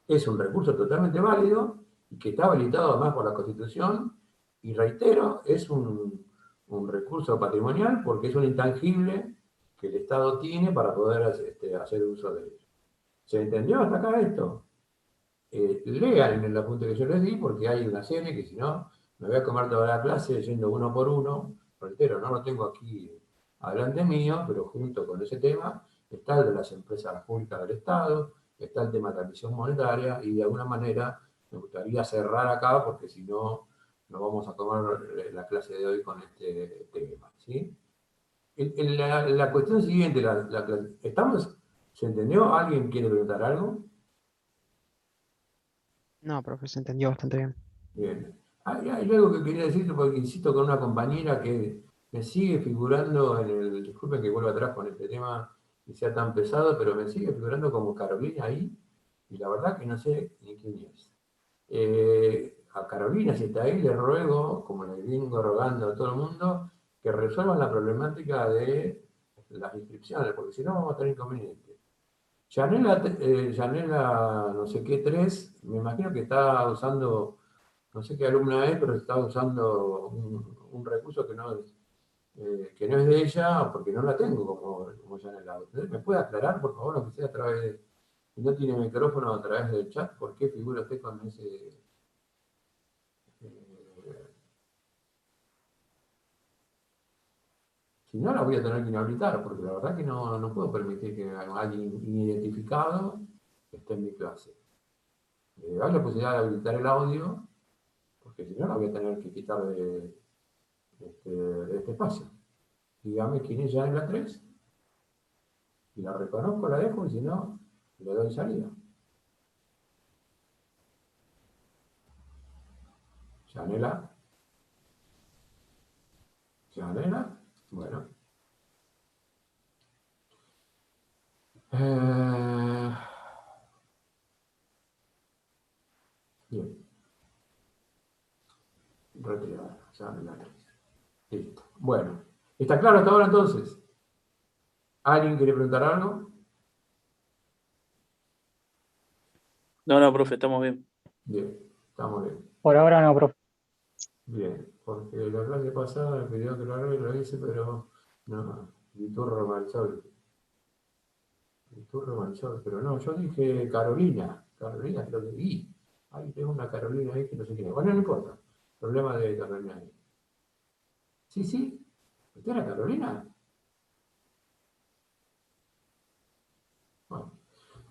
es un recurso totalmente válido y que está habilitado además por la Constitución, y reitero, es un recurso patrimonial porque es un intangible que el Estado tiene para poder hacer uso de ello. ¿Se entendió hasta acá esto? Lean en el apunte que yo les di, porque hay una serie que si no, me voy a comer toda la clase yendo uno por uno. Reitero, no lo tengo aquí adelante mío, pero junto con ese tema está el de las empresas públicas del Estado, está el tema de la emisión monetaria, y de alguna manera me gustaría cerrar acá, porque si no, no vamos a tomar la clase de hoy con este tema, ¿sí? La cuestión siguiente, ¿estamos? ¿Se entendió? ¿Alguien quiere preguntar algo? No, profe, se entendió bastante bien. Bien. Hay algo que quería decirte porque insisto con una compañera que me sigue figurando en el. Disculpen que vuelva atrás con este tema y sea tan pesado, pero me sigue figurando como Carolina ahí, y la verdad que no sé ni quién es. A Carolina, si está ahí, le ruego, como le vengo rogando a todo el mundo, que resuelvan la problemática de las inscripciones, porque si no vamos a tener inconvenientes. Yanela no sé qué 3, me imagino que está usando, no sé qué alumna es, pero está usando un recurso que no es de ella, porque no la tengo como Yanela. ¿Me puede aclarar, por favor, aunque sea a través de, si no tiene micrófono, a través del chat, por qué figura usted con ese? eh, Si no, la voy a tener que inhabilitar, porque la verdad que no puedo permitir que alguien inidentificado esté en mi clase. Hay la posibilidad de habilitar el audio, porque si no, la voy a tener que quitar de este espacio. Dígame quién es ya en la 3, y la reconozco, la dejo, y si no, le doy salida. Yanela, Yanela, bueno. Eh, bien, retirada, Yanela 3. Listo. Bueno, ¿está claro hasta ahora entonces? ¿Alguien quiere preguntar algo? No, no, profe, estamos bien. Bien, estamos bien. Por ahora no, profe. Bien, porque la clase pasada me pidió que lo haga y lo hice, pero no, Viturro Malsol. Viturro Malsol, pero no, yo dije Carolina. Carolina creo que vi. Ahí tengo una Carolina ahí que no sé quién es. Bueno, no importa. Problema de Carolina ahí. Sí, sí. ¿Usted era Carolina? Bueno,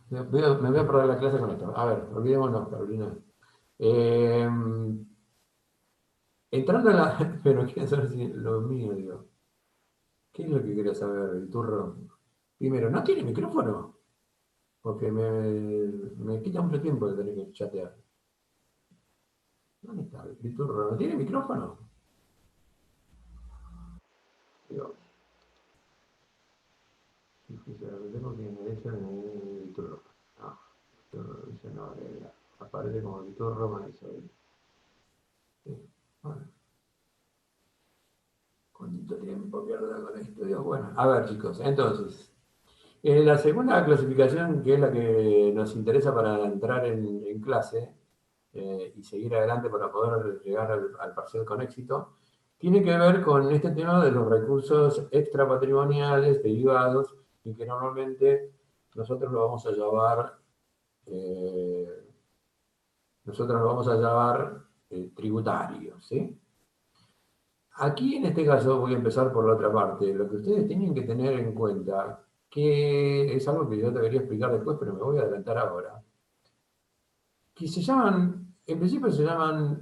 me voy a probar la clase con esto. A ver, olvidémonos, Carolina. Eh, Entrando a la. Pero quiero saber si lo mío, digo. ¿Qué es lo que quería saber, Viturro? Primero, ¿no tiene micrófono? Porque me quita mucho tiempo de tener que chatear. ¿Dónde está el Viturro? ¿No tiene micrófono? Digo, difícil, lo que tengo que me dice el Viturro. No, Viturro dice no, aparece como Viturro Marisol. Sí, bueno, cuánto tiempo pierdo con esto. Digo, bueno, a ver, chicos, entonces. La segunda clasificación, que es la que nos interesa para entrar en clase y seguir adelante para poder llegar al parcial con éxito, tiene que ver con este tema de los recursos extrapatrimoniales derivados, y que normalmente nosotros lo vamos a llamar, eh, tributarios, ¿sí? Aquí en este caso voy a empezar por la otra parte. Lo que ustedes tienen que tener en cuenta, que es algo que yo debería explicar después, pero me voy a adelantar ahora, que se llaman, en principio se llaman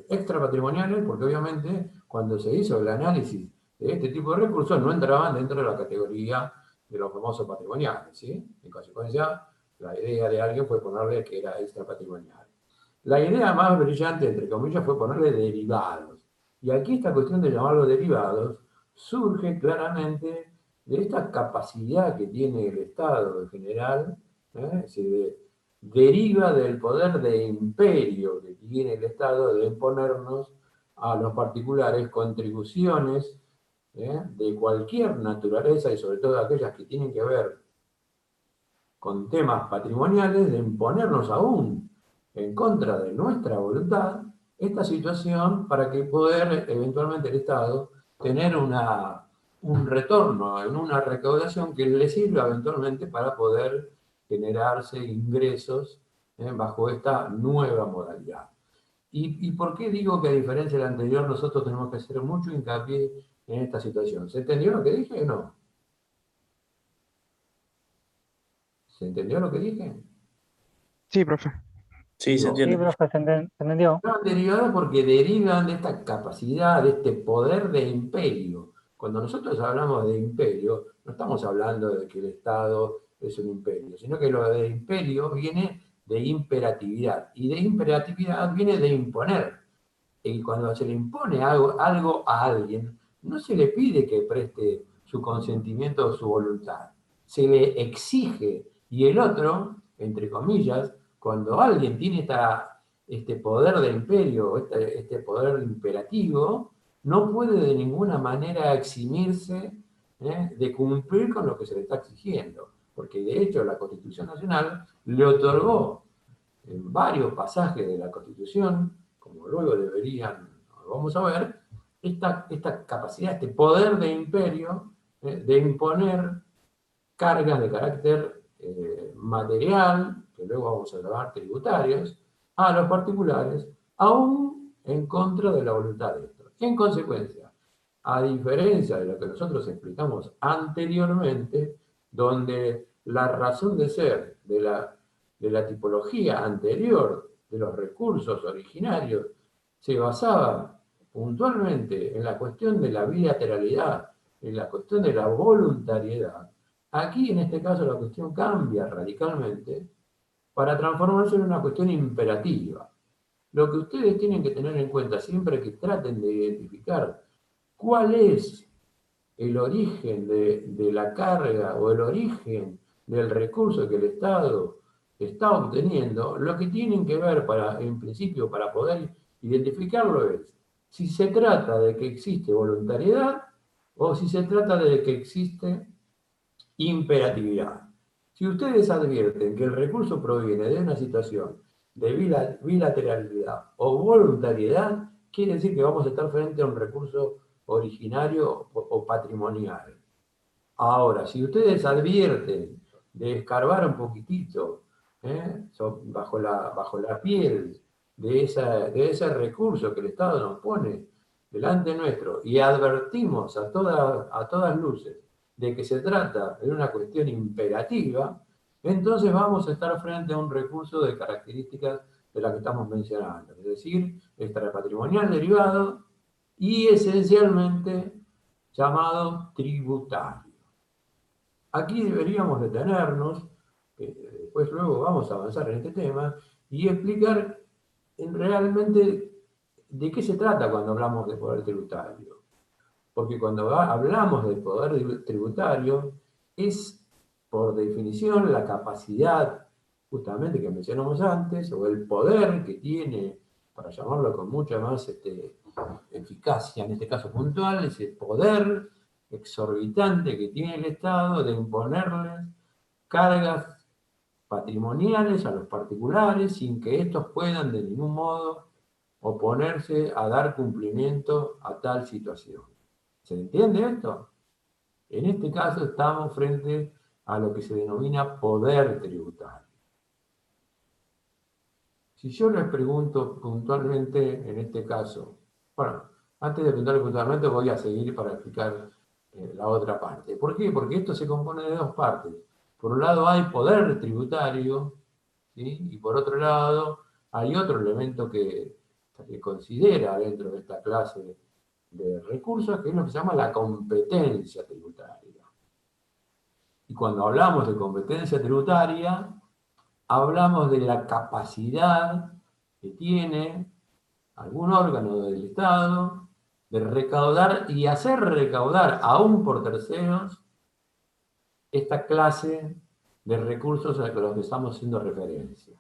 extrapatrimoniales, porque obviamente cuando se hizo el análisis de este tipo de recursos no entraban dentro de la categoría de los famosos patrimoniales, ¿sí? En consecuencia, la idea de alguien fue ponerle que era extrapatrimonial. La idea más brillante, entre comillas, fue ponerle derivados. Y aquí esta cuestión de llamarlos derivados surge claramente de esta capacidad que tiene el Estado en general, es decir, deriva del poder de imperio que tiene el Estado de imponernos a los particulares contribuciones de cualquier naturaleza, y sobre todo aquellas que tienen que ver con temas patrimoniales de imponernos aún en contra de nuestra voluntad esta situación para que poder eventualmente el Estado tener un retorno en una recaudación que le sirva eventualmente para poder generarse ingresos bajo esta nueva modalidad. ¿Y por qué digo que a diferencia de la anterior nosotros tenemos que hacer mucho hincapié en esta situación? ¿Se entendió lo que dije o no? ¿Se entendió lo que dije? Sí, profe. Sí, se Digo, Sí, entiende. profe, se entendió. están derivadas porque derivan de esta capacidad, de este poder de imperio. Cuando nosotros hablamos de imperio, no estamos hablando de que el Estado es un imperio, sino que lo de imperio viene de imperatividad. Y de imperatividad viene de imponer. Y cuando se le impone algo a alguien, no se le pide que preste su consentimiento o su voluntad. Se le exige. Y el otro, entre comillas, cuando alguien tiene este poder de imperio, este poder imperativo, no puede de ninguna manera eximirse de cumplir con lo que se le está exigiendo. Porque de hecho la Constitución Nacional le otorgó en varios pasajes de la Constitución, como luego vamos a ver, esta capacidad, este poder de imperio, de imponer cargas de carácter material, que luego vamos a llamar tributarios, a los particulares, aún en contra de la voluntad de estos. En consecuencia, a diferencia de lo que nosotros explicamos anteriormente, donde la razón de ser de la tipología anterior de los recursos originarios se basaba puntualmente en la cuestión de la bilateralidad, en la cuestión de la voluntariedad. Aquí, en este caso, la cuestión cambia radicalmente para transformarse en una cuestión imperativa. Lo que ustedes tienen que tener en cuenta siempre que traten de identificar cuál es el origen de la carga o el origen del recurso que el Estado está obteniendo, lo que tienen que ver en principio para poder identificarlo es si se trata de que existe voluntariedad o si se trata de que existe imperatividad. Si ustedes advierten que el recurso proviene de una situación de bilateralidad o voluntariedad, quiere decir que vamos a estar frente a un recurso originario o patrimonial. Ahora, si ustedes advierten de escarbar un poquitito bajo la piel de ese recurso que el Estado nos pone delante nuestro y advertimos a todas luces de que se trata de una cuestión imperativa, entonces vamos a estar frente a un recurso de características de las que estamos mencionando, es decir, extrapatrimonial derivado y esencialmente llamado tributario. Aquí deberíamos detenernos, después luego vamos a avanzar en este tema, y explicar realmente de qué se trata cuando hablamos de poder tributario. Porque cuando hablamos de poder tributario, es por definición la capacidad justamente que mencionamos antes, o el poder que tiene, para llamarlo con mucha más eficacia, en este caso puntual, ese poder exorbitante que tiene el Estado de imponerles cargas patrimoniales a los particulares sin que estos puedan de ningún modo oponerse a dar cumplimiento a tal situación. ¿Se entiende esto? En este caso estamos frente a lo que se denomina poder tributario. Si yo les pregunto puntualmente en este caso, bueno, antes de preguntarle puntualmente voy a seguir para explicar la otra parte. ¿Por qué? Porque esto se compone de dos partes. Por un lado hay poder tributario, ¿sí? Y por otro lado hay otro elemento que se considera dentro de esta clase de recursos, que es lo que se llama la competencia tributaria. Y cuando hablamos de competencia tributaria, hablamos de la capacidad que tiene algún órgano del Estado de recaudar y hacer recaudar, aún por terceros, esta clase de recursos a los que estamos haciendo referencia.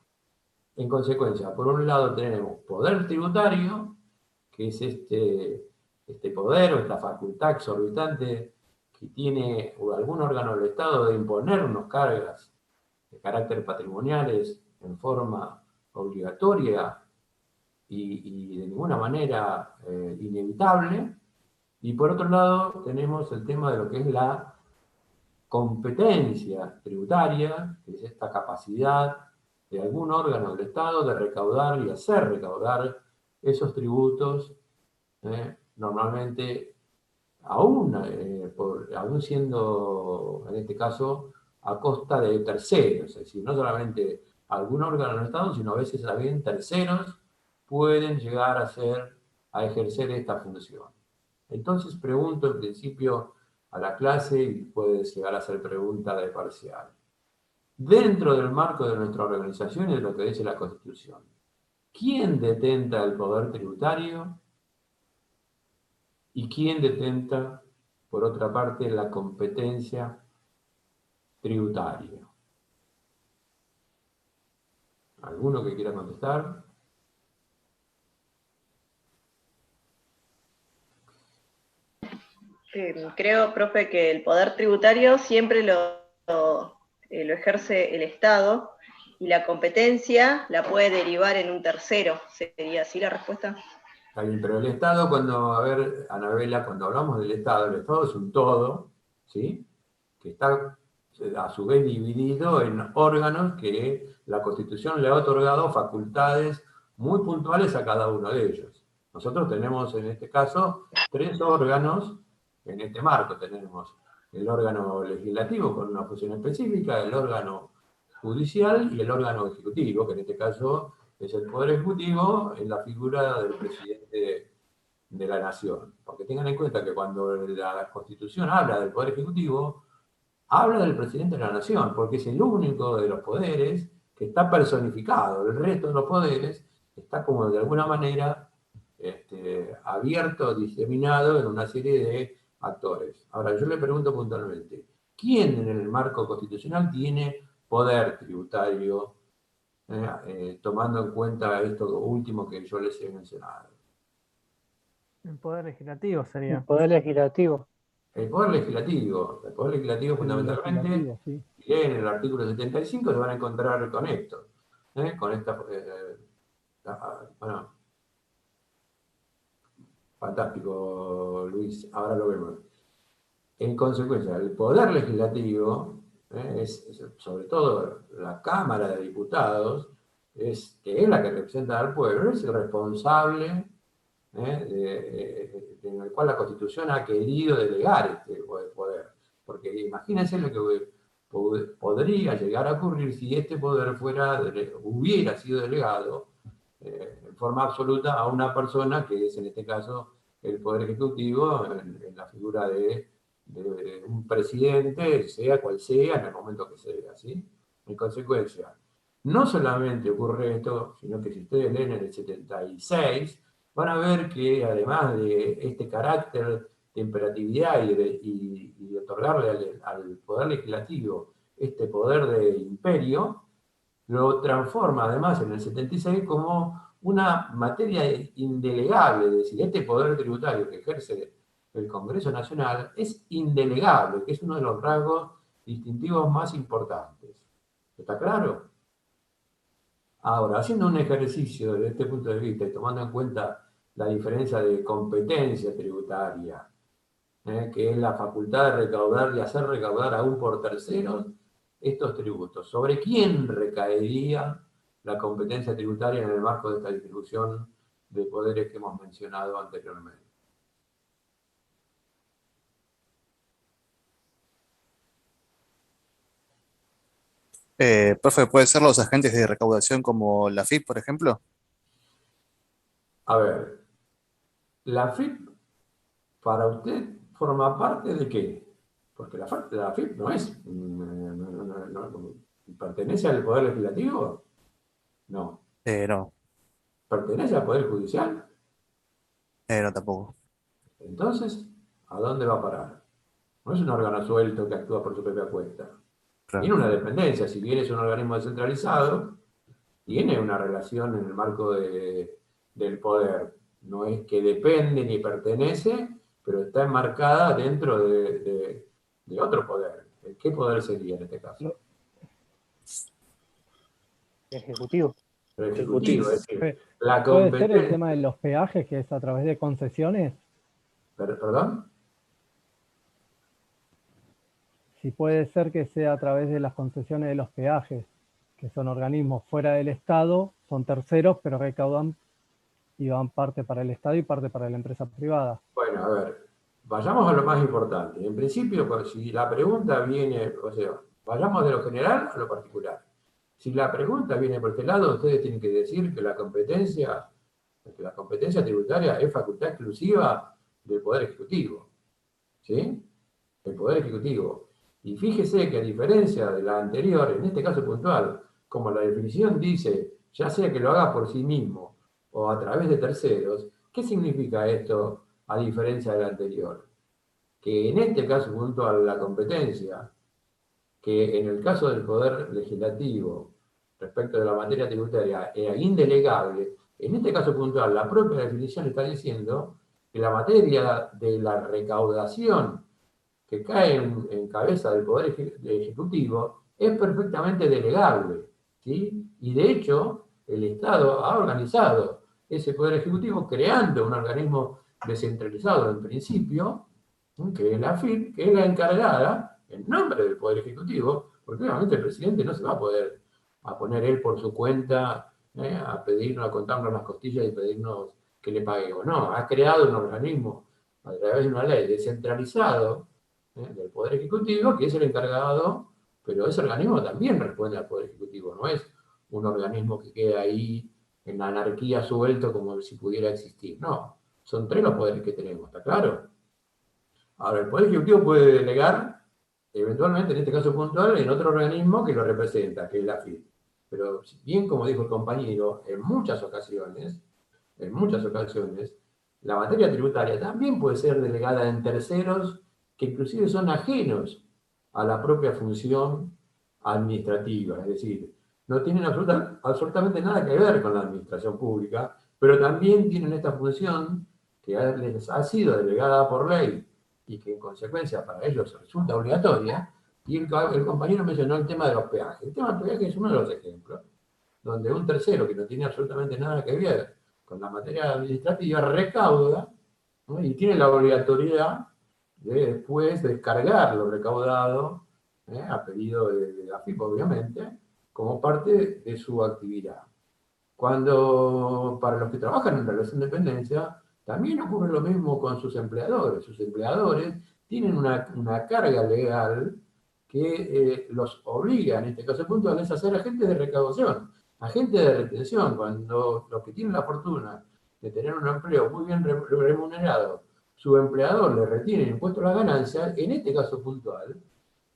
En consecuencia, por un lado tenemos poder tributario, que es este poder o esta facultad exorbitante que tiene algún órgano del Estado de imponernos cargas de carácter patrimoniales en forma obligatoria y de ninguna manera inevitable. Y por otro lado tenemos el tema de lo que es la competencia tributaria, que es esta capacidad de algún órgano del Estado de recaudar y hacer recaudar esos tributos, normalmente aún siendo, en este caso, a costa de terceros, es decir, no solamente algún órgano del Estado, sino a veces también terceros pueden llegar a ejercer esta función. Entonces pregunto en principio a la clase, y puede llegar a ser pregunta de parcial. Dentro del marco de nuestra organización y de lo que dice la Constitución, ¿quién detenta el poder tributario? ¿Y quién detenta, por otra parte, la competencia tributaria? ¿Alguno que quiera contestar? Creo, profe, que el poder tributario siempre lo ejerce el Estado y la competencia la puede derivar en un tercero. ¿Sería así la respuesta? Está bien, pero el Estado, a ver, Anabela, cuando hablamos del Estado, el Estado es un todo, ¿sí? Que está a su vez dividido en órganos que la Constitución le ha otorgado facultades muy puntuales a cada uno de ellos. Nosotros tenemos en este caso 3 órganos, en este marco tenemos el órgano legislativo con una función específica, el órgano judicial y el órgano ejecutivo, que en este caso es el Poder Ejecutivo en la figura del presidente de la Nación. Porque tengan en cuenta que cuando la Constitución habla del Poder Ejecutivo, habla del presidente de la Nación, porque es el único de los poderes que está personificado. El resto de los poderes está como de alguna manera abierto, diseminado en una serie de actores. Ahora, yo le pregunto puntualmente, ¿quién en el marco constitucional tiene poder tributario, tomando en cuenta esto último que yo les he mencionado? El poder legislativo sería. El poder legislativo. El poder legislativo fundamentalmente, Legislativo, sí. si leen el artículo 75 se van a encontrar con esto, con esta, bueno, fantástico Luis, ahora lo vemos. En consecuencia, el poder legislativo, es sobre todo la Cámara de Diputados, que es la que representa al pueblo, es el responsable en el cual la Constitución ha querido delegar este poder. Porque imagínense lo que podría llegar a ocurrir si este poder hubiera sido delegado en forma absoluta a una persona que es en este caso el Poder Ejecutivo en la figura de un presidente, sea cual sea, en el momento que sea, ¿sí? En consecuencia, no solamente ocurre esto, sino que si ustedes leen en el 76, van a ver que además de este carácter de imperatividad y de otorgarle al Poder Legislativo este poder de imperio, lo transforma además en el 76 como una materia indelegable, es decir, este poder tributario que ejerce el Congreso Nacional es indelegable, que es uno de los rasgos distintivos más importantes. ¿Está claro? Ahora, haciendo un ejercicio desde este punto de vista y tomando en cuenta la diferencia de competencia tributaria, que es la facultad de recaudar y hacer recaudar aún por terceros estos tributos, ¿sobre quién recaería la competencia tributaria en el marco de esta distribución de poderes que hemos mencionado anteriormente? Profe, ¿puede ser los agentes de recaudación como la FIP, por ejemplo? A ver, la FIP para usted forma parte de qué? Porque la FIP no es, ¿pertenece al Poder Legislativo? No. No, ¿Pertenece al Poder Judicial? no tampoco. Entonces, ¿a dónde va a parar? No es un órgano suelto que actúa por su propia cuenta. Claro. Tiene una dependencia, si bien es un organismo descentralizado, tiene una relación en el marco del poder. No es que depende ni pertenece, pero está enmarcada dentro de otro poder. ¿Qué poder sería en este caso? Ejecutivo. Pero ejecutivo, es decir, la ¿Puede ser el competencia... tema de los peajes, que es a través de concesiones? ¿Perdón? Si puede ser que sea a través de las concesiones de los peajes, que son organismos fuera del Estado, son terceros, pero recaudan y van parte para el Estado y parte para la empresa privada. Bueno, a ver, vayamos a lo más importante. En principio, pues, si la pregunta viene, o sea, vayamos de lo general a lo particular. Si la pregunta viene por este lado, ustedes tienen que decir que la competencia tributaria es facultad exclusiva del Poder Ejecutivo. ¿Sí? El Poder Ejecutivo. Y fíjese que a diferencia de la anterior, en este caso puntual, como la definición dice, ya sea que lo haga por sí mismo o a través de terceros, ¿qué significa esto a diferencia de la anterior? Que en este caso puntual la competencia, que en el caso del Poder Legislativo, respecto de la materia tributaria, era indelegable, en este caso puntual la propia definición está diciendo que la materia de la recaudación que cae en cabeza del Poder Ejecutivo es perfectamente delegable, ¿sí? Y de hecho, el Estado ha organizado ese Poder Ejecutivo creando un organismo descentralizado en principio, que es la AFIP, que es la encargada, en nombre del Poder Ejecutivo, porque obviamente el presidente no se va a poder a poner él por su cuenta a pedirnos, a contarnos las costillas y pedirnos que le paguemos. No, ha creado un organismo a través de una ley descentralizado del Poder Ejecutivo, que es el encargado, pero ese organismo también responde al Poder Ejecutivo, no es un organismo que queda ahí en la anarquía suelto como si pudiera existir, no, son tres los poderes que tenemos, ¿está claro? Ahora, el Poder Ejecutivo puede delegar, eventualmente, en este caso puntual, en otro organismo que lo representa, que es la AFIP. Pero bien como dijo el compañero, en muchas ocasiones, la materia tributaria también puede ser delegada en terceros que inclusive son ajenos a la propia función administrativa, es decir, no tienen absolutamente nada que ver con la administración pública, pero también tienen esta función que les ha sido delegada por ley y que en consecuencia para ellos resulta obligatoria, y el compañero mencionó el tema de los peajes. El tema del peaje es uno de los ejemplos, donde un tercero que no tiene absolutamente nada que ver con la materia administrativa recauda, ¿no? Y tiene la obligatoriedad de después descargar lo recaudado, a pedido de la FIP, obviamente, como parte de su actividad. Cuando para los que trabajan en relación de dependencia, también ocurre lo mismo con sus empleadores. Sus empleadores tienen una carga legal que los obliga, en este caso puntual, a ser agentes de recaudación, agentes de retención. Cuando los que tienen la fortuna de tener un empleo muy bien remunerado, su empleador le retiene el impuesto a las ganancias, en este caso puntual,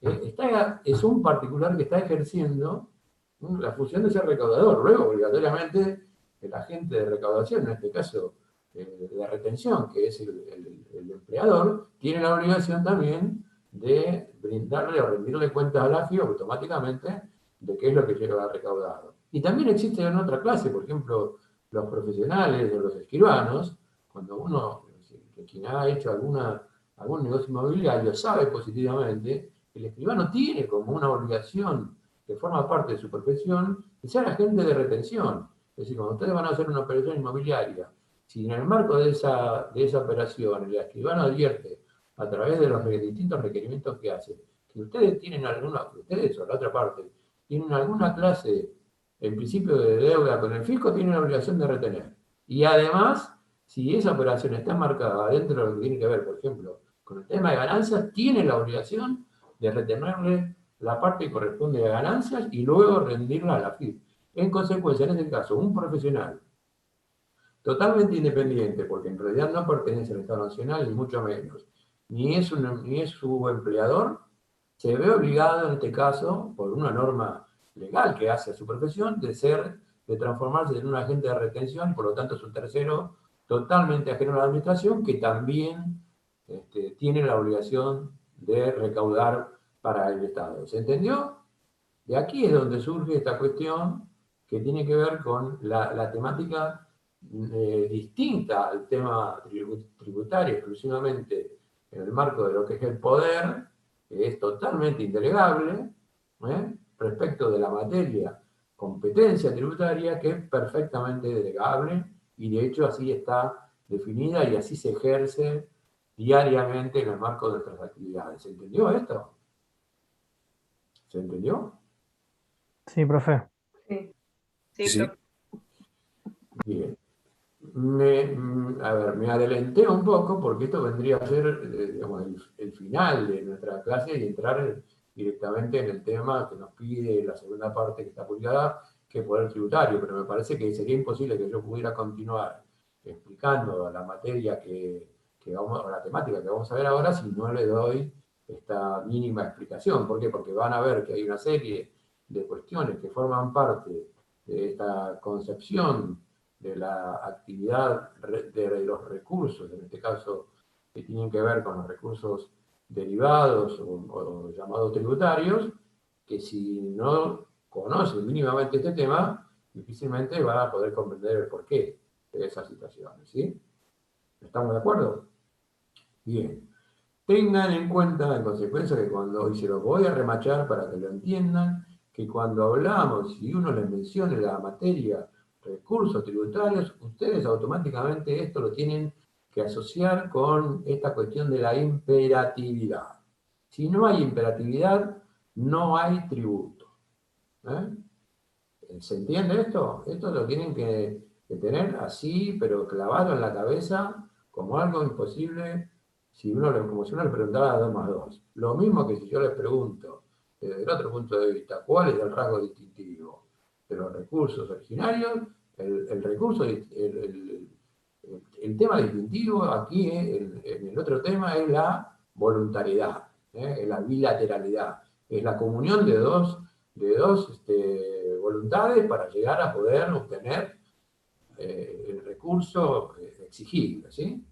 es un particular que está ejerciendo la función de ser recaudador. Luego, obligatoriamente, el agente de recaudación, en este caso de retención, que es el empleador, tiene la obligación también de brindarle o rendirle cuentas a la AFI automáticamente de qué es lo que lleva recaudado. Y también existe en otra clase, por ejemplo, los profesionales o los escribanos, cuando uno, quien ha hecho algún negocio inmobiliario, sabe positivamente que el escribano tiene como una obligación que forma parte de su profesión, de ser agente de retención. Es decir, cuando ustedes van a hacer una operación inmobiliaria, si en el marco de esa operación el escribano advierte a través de los distintos requerimientos que hace, que ustedes tienen ustedes o la otra parte, tienen alguna clase, en principio de deuda con el fisco, tienen la obligación de retener. Y además, si esa operación está marcada dentro de lo que tiene que ver, por ejemplo, con el tema de ganancias, tienen la obligación de retenerle la parte que corresponde a ganancias y luego rendirla a la FIP. En consecuencia, en este caso, un profesional totalmente independiente, porque en realidad no pertenece al Estado Nacional, ni mucho menos, ni es su empleador, se ve obligado en este caso, por una norma legal que hace a su profesión, de transformarse en un agente de retención, por lo tanto es un tercero totalmente ajeno a la administración, que también tiene la obligación de recaudar para el Estado. ¿Se entendió? De aquí es donde surge esta cuestión que tiene que ver con la temática distinta al tema tributario exclusivamente en el marco de lo que es el poder, que es totalmente indelegable, respecto de la materia competencia tributaria que es perfectamente delegable y de hecho así está definida y así se ejerce diariamente en el marco de nuestras actividades. ¿Se entendió esto? ¿Se entendió? Sí, profe. Sí, Sí, sí, sí. profe. Bien. A ver, me adelanté un poco porque esto vendría a ser digamos, el final de nuestra clase y entrar directamente en el tema que nos pide la segunda parte que está publicada, que es poder tributario, pero me parece que sería imposible que yo pudiera continuar explicando la materia que vamos, o la temática que vamos a ver ahora si no le doy esta mínima explicación. ¿Por qué? Porque van a ver que hay una serie de cuestiones que forman parte de esta concepción de la actividad de los recursos, en este caso que tienen que ver con los recursos derivados o llamados tributarios, que si no conocen mínimamente este tema, difícilmente van a poder comprender el porqué de esas situaciones, ¿sí? ¿Estamos de acuerdo? Bien. Tengan en cuenta, en consecuencia, que cuando, y se los voy a remachar para que lo entiendan, que cuando hablamos y uno les mencione la materia recursos tributarios, ustedes automáticamente esto lo tienen que asociar con esta cuestión de la imperatividad. Si no hay imperatividad, no hay tributo. ¿Se entiende esto? Esto lo tienen que tener así, pero clavado en la cabeza, como algo imposible, como si uno le preguntara 2 más 2. Lo mismo que si yo les pregunto, desde el otro punto de vista, ¿cuál es el rasgo distintivo de los recursos originarios? El recurso, el tema distintivo aquí, en el otro tema, es la voluntariedad, es la bilateralidad, es la comunión de dos voluntades para llegar a poder obtener el recurso exigible, ¿sí?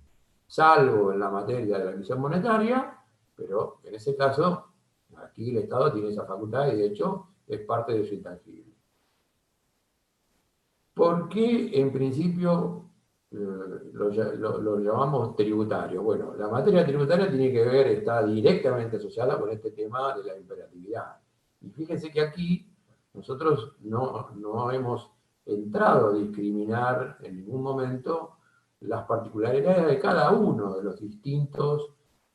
Salvo en la materia de la emisión monetaria, pero en ese caso, aquí el Estado tiene esa facultad y de hecho es parte de su intangible. ¿Por qué en principio lo llamamos tributario? Bueno, la materia tributaria tiene que ver, está directamente asociada con este tema de la imperatividad. Y fíjense que aquí nosotros no hemos entrado a discriminar en ningún momento las particularidades de cada uno de los distintos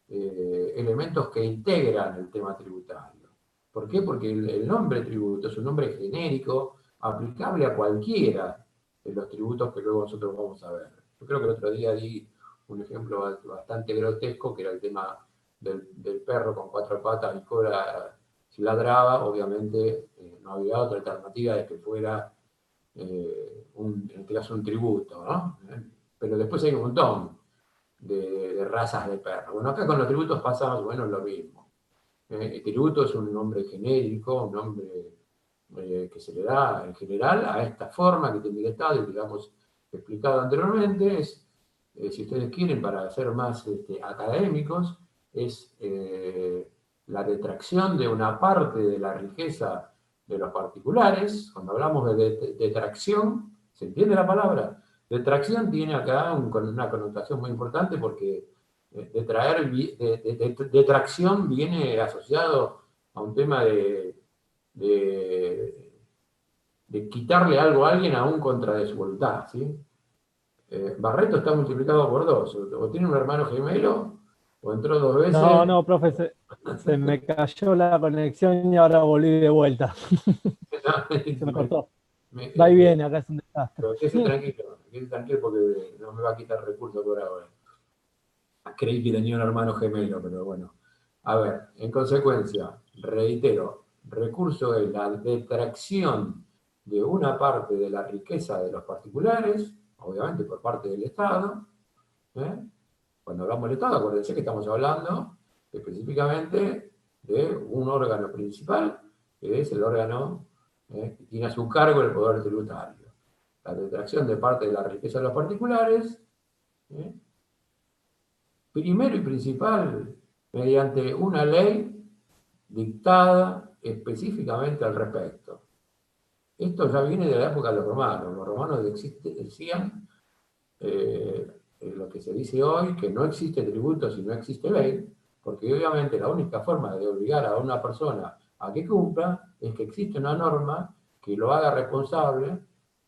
elementos que integran el tema tributario. ¿Por qué? Porque el nombre tributo es un nombre genérico, aplicable a cualquiera de los tributos que luego nosotros vamos a ver. Yo creo que el otro día di un ejemplo bastante grotesco, que era el tema del perro con 4 patas y cola. Si ladraba, obviamente no había otra alternativa de que fuera, en este caso, un tributo, ¿no? Pero después hay un montón de razas de perros. Bueno, acá con los tributos pasa más o menos lo mismo. El tributo es un nombre genérico, un nombre que se le da en general a esta forma que tiene el Estado, y digamos, explicado anteriormente, es, si ustedes quieren, para ser más académicos, es la detracción de una parte de la riqueza de los particulares. Cuando hablamos de detracción, ¿se entiende la palabra? Detracción tiene acá una connotación muy importante porque detracción viene asociado a un tema de quitarle algo a alguien aún contra de su voluntad, ¿sí? Barreto está multiplicado por 2, o tiene un hermano gemelo, o entró 2 veces. No, profe, se me cayó la conexión y ahora volví de vuelta. Se me cortó. Va y viene, acá es un desastre. Pero quédese tranquilo porque no me va a quitar recursos por ahora. Creí que tenía un hermano gemelo, pero bueno. A ver, en consecuencia, reitero, recurso es la detracción de una parte de la riqueza de los particulares, obviamente por parte del Estado. Cuando hablamos del Estado, acuérdense que estamos hablando específicamente de un órgano principal, que es el órgano que tiene a su cargo el poder tributario. La detracción de parte de la riqueza de los particulares, primero y principal, mediante una ley dictada específicamente al respecto. Esto ya viene de la época de los romanos. Los romanos decían lo que se dice hoy, que no existe tributo si no existe ley, porque obviamente la única forma de obligar a una persona a que cumpla es que existe una norma que lo haga responsable,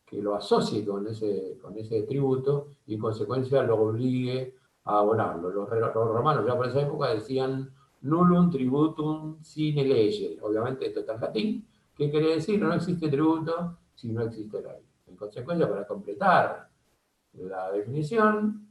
que lo asocie con ese tributo y en consecuencia lo obligue a abonarlo. Los romanos ya por esa época decían nullum tributum sine lege. Obviamente esto está en latín. ¿Qué quiere decir? No existe tributo si no existe ley. En consecuencia, para completar la definición,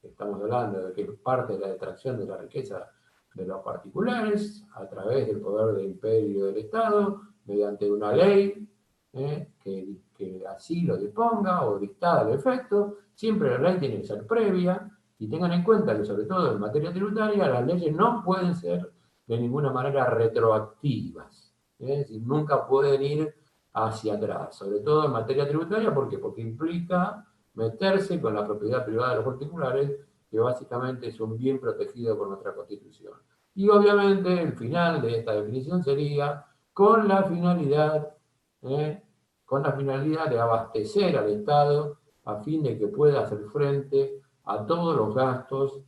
estamos hablando de que parte de la detracción de la riqueza de los particulares a través del poder de imperio del Estado, mediante una ley que así lo disponga o dictada al efecto. Siempre la ley tiene que ser previa, y tengan en cuenta que sobre todo en materia tributaria las leyes no pueden ser de ninguna manera retroactivas, es decir, nunca pueden ir hacia atrás, sobre todo en materia tributaria. ¿Por qué? Porque implica meterse con la propiedad privada de los particulares, que básicamente es un bien protegido por nuestra Constitución. Y obviamente el final de esta definición sería con la finalidad de abastecer al Estado a fin de que pueda hacer frente a todos los gastos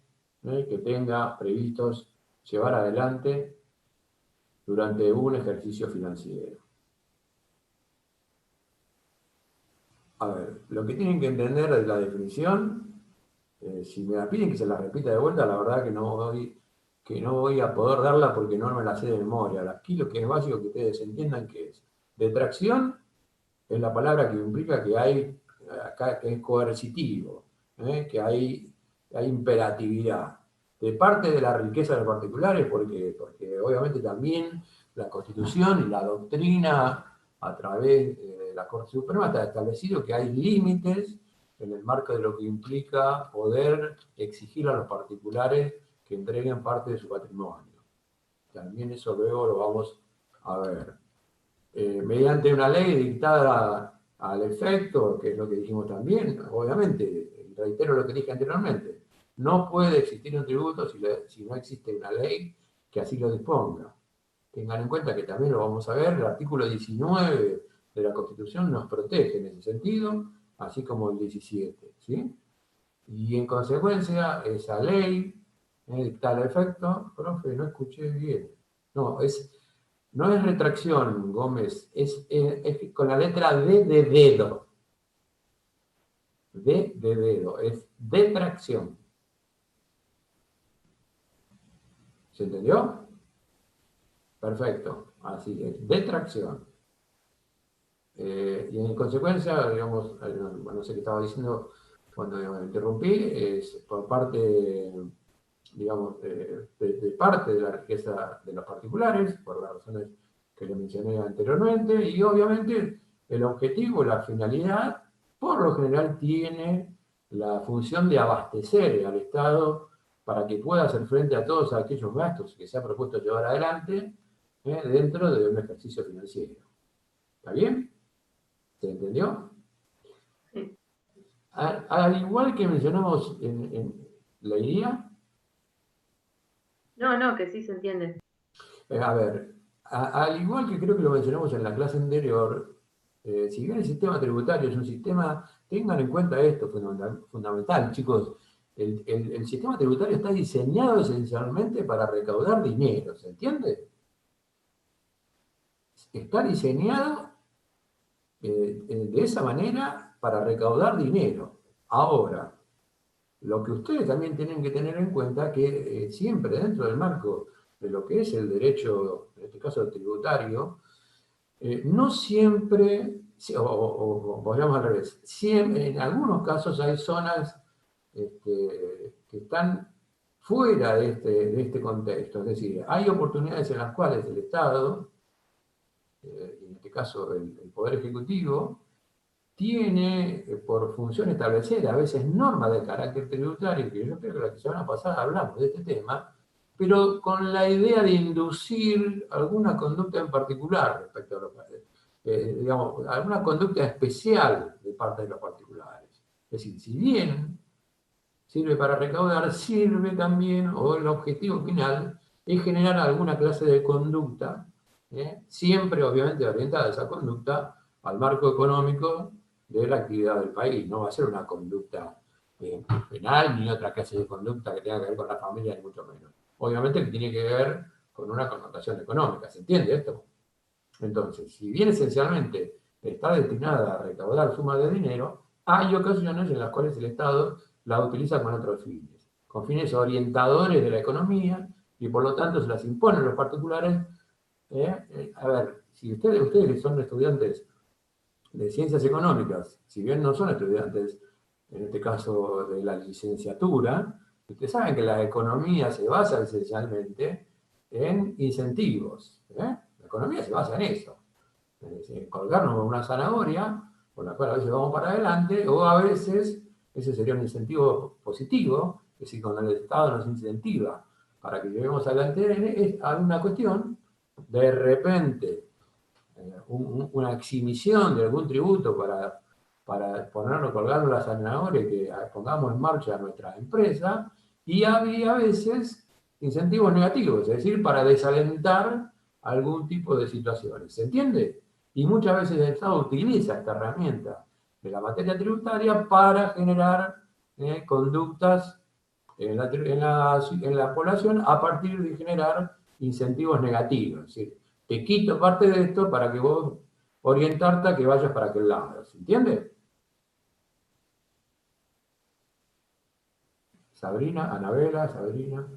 que tenga previstos llevar adelante durante un ejercicio financiero. A ver, lo que tienen que entender de la definición, si me la piden que se la repita de vuelta, la verdad que no voy a poder darla porque no me la sé de memoria. Aquí lo que es básico que ustedes entiendan que es detracción, es la palabra que implica que hay acá, que es coercitivo, que hay imperatividad de parte de la riqueza de los particulares, porque obviamente también la Constitución y la doctrina a través de la Corte Suprema está establecido que hay límites en el marco de lo que implica poder exigir a los particulares que entreguen parte de su patrimonio. También eso luego lo vamos a ver. Mediante una ley dictada al efecto, que es lo que dijimos también, obviamente, reitero lo que dije anteriormente, no puede existir un tributo si no existe una ley que así lo disponga. Tengan en cuenta que también lo vamos a ver, el artículo 19 de la Constitución nos protege en ese sentido, así como el 17, ¿sí? Y en consecuencia, esa ley dictada al efecto, profe, no escuché bien. No es retracción, Gómez, es con la letra D de dedo. D de dedo, es detracción. ¿Se entendió? Perfecto, así es, detracción. Y en consecuencia, digamos, no sé qué estaba diciendo cuando me interrumpí, es por parte, digamos, de parte de la riqueza de los particulares, por las razones que le mencioné anteriormente, y obviamente el objetivo, la finalidad, por lo general tiene la función de abastecer al Estado para que pueda hacer frente a todos aquellos gastos que se ha propuesto llevar adelante dentro de un ejercicio financiero. ¿Está bien? ¿Se entendió? Sí. Al igual que mencionamos en la idea, No, que sí se entiende. a ver, al igual que creo que lo mencionamos en la clase anterior, si bien el sistema tributario es un sistema, tengan en cuenta esto, fundamental, chicos, el sistema tributario está diseñado esencialmente para recaudar dinero, ¿se entiende? Está diseñado de esa manera para recaudar dinero. Ahora, lo que ustedes también tienen que tener en cuenta que siempre dentro del marco de lo que es el derecho, en este caso tributario, no siempre, o vayamos al revés, siempre, en algunos casos hay zonas que están fuera de este contexto, es decir, hay oportunidades en las cuales el Estado, en este caso el Poder Ejecutivo, tiene por función establecer a veces normas de carácter tributario, que yo creo que la semana pasada hablamos de este tema, pero con la idea de inducir alguna conducta en particular respecto a los digamos, alguna conducta especial de parte de los particulares. Es decir, si bien sirve para recaudar, sirve también, o el objetivo final es generar alguna clase de conducta, siempre obviamente orientada a esa conducta al marco económico de la actividad del país. No va a ser una conducta penal ni otra clase de conducta que tenga que ver con la familia, ni mucho menos. Obviamente que tiene que ver con una connotación económica, ¿se entiende esto? Entonces, si bien esencialmente está destinada a recaudar sumas de dinero, hay ocasiones en las cuales el Estado la utiliza con otros fines, con fines orientadores de la economía, y por lo tanto se las imponen los particulares. A ver, si ustedes que son estudiantes de ciencias económicas, si bien no son estudiantes, en este caso de la licenciatura, ustedes saben que la economía se basa esencialmente en incentivos. La economía se basa en eso. Es decir, colgarnos una zanahoria, por la cual a veces vamos para adelante, o a veces, ese sería un incentivo positivo, es decir, cuando el Estado nos incentiva para que llevemos adelante es alguna cuestión, de repente una exhibición de algún tributo para ponernos, colgarnos la zanahoria y que pongamos en marcha nuestra empresa, y había a veces incentivos negativos, es decir, para desalentar algún tipo de situaciones. ¿Se entiende? Y muchas veces el Estado utiliza esta herramienta de la materia tributaria para generar conductas en la población a partir de generar incentivos negativos. Es decir, te quito parte de esto para que vos orientarte a que vayas para aquel lado. ¿Se entiende? Sabrina, Anabela, Sabrina.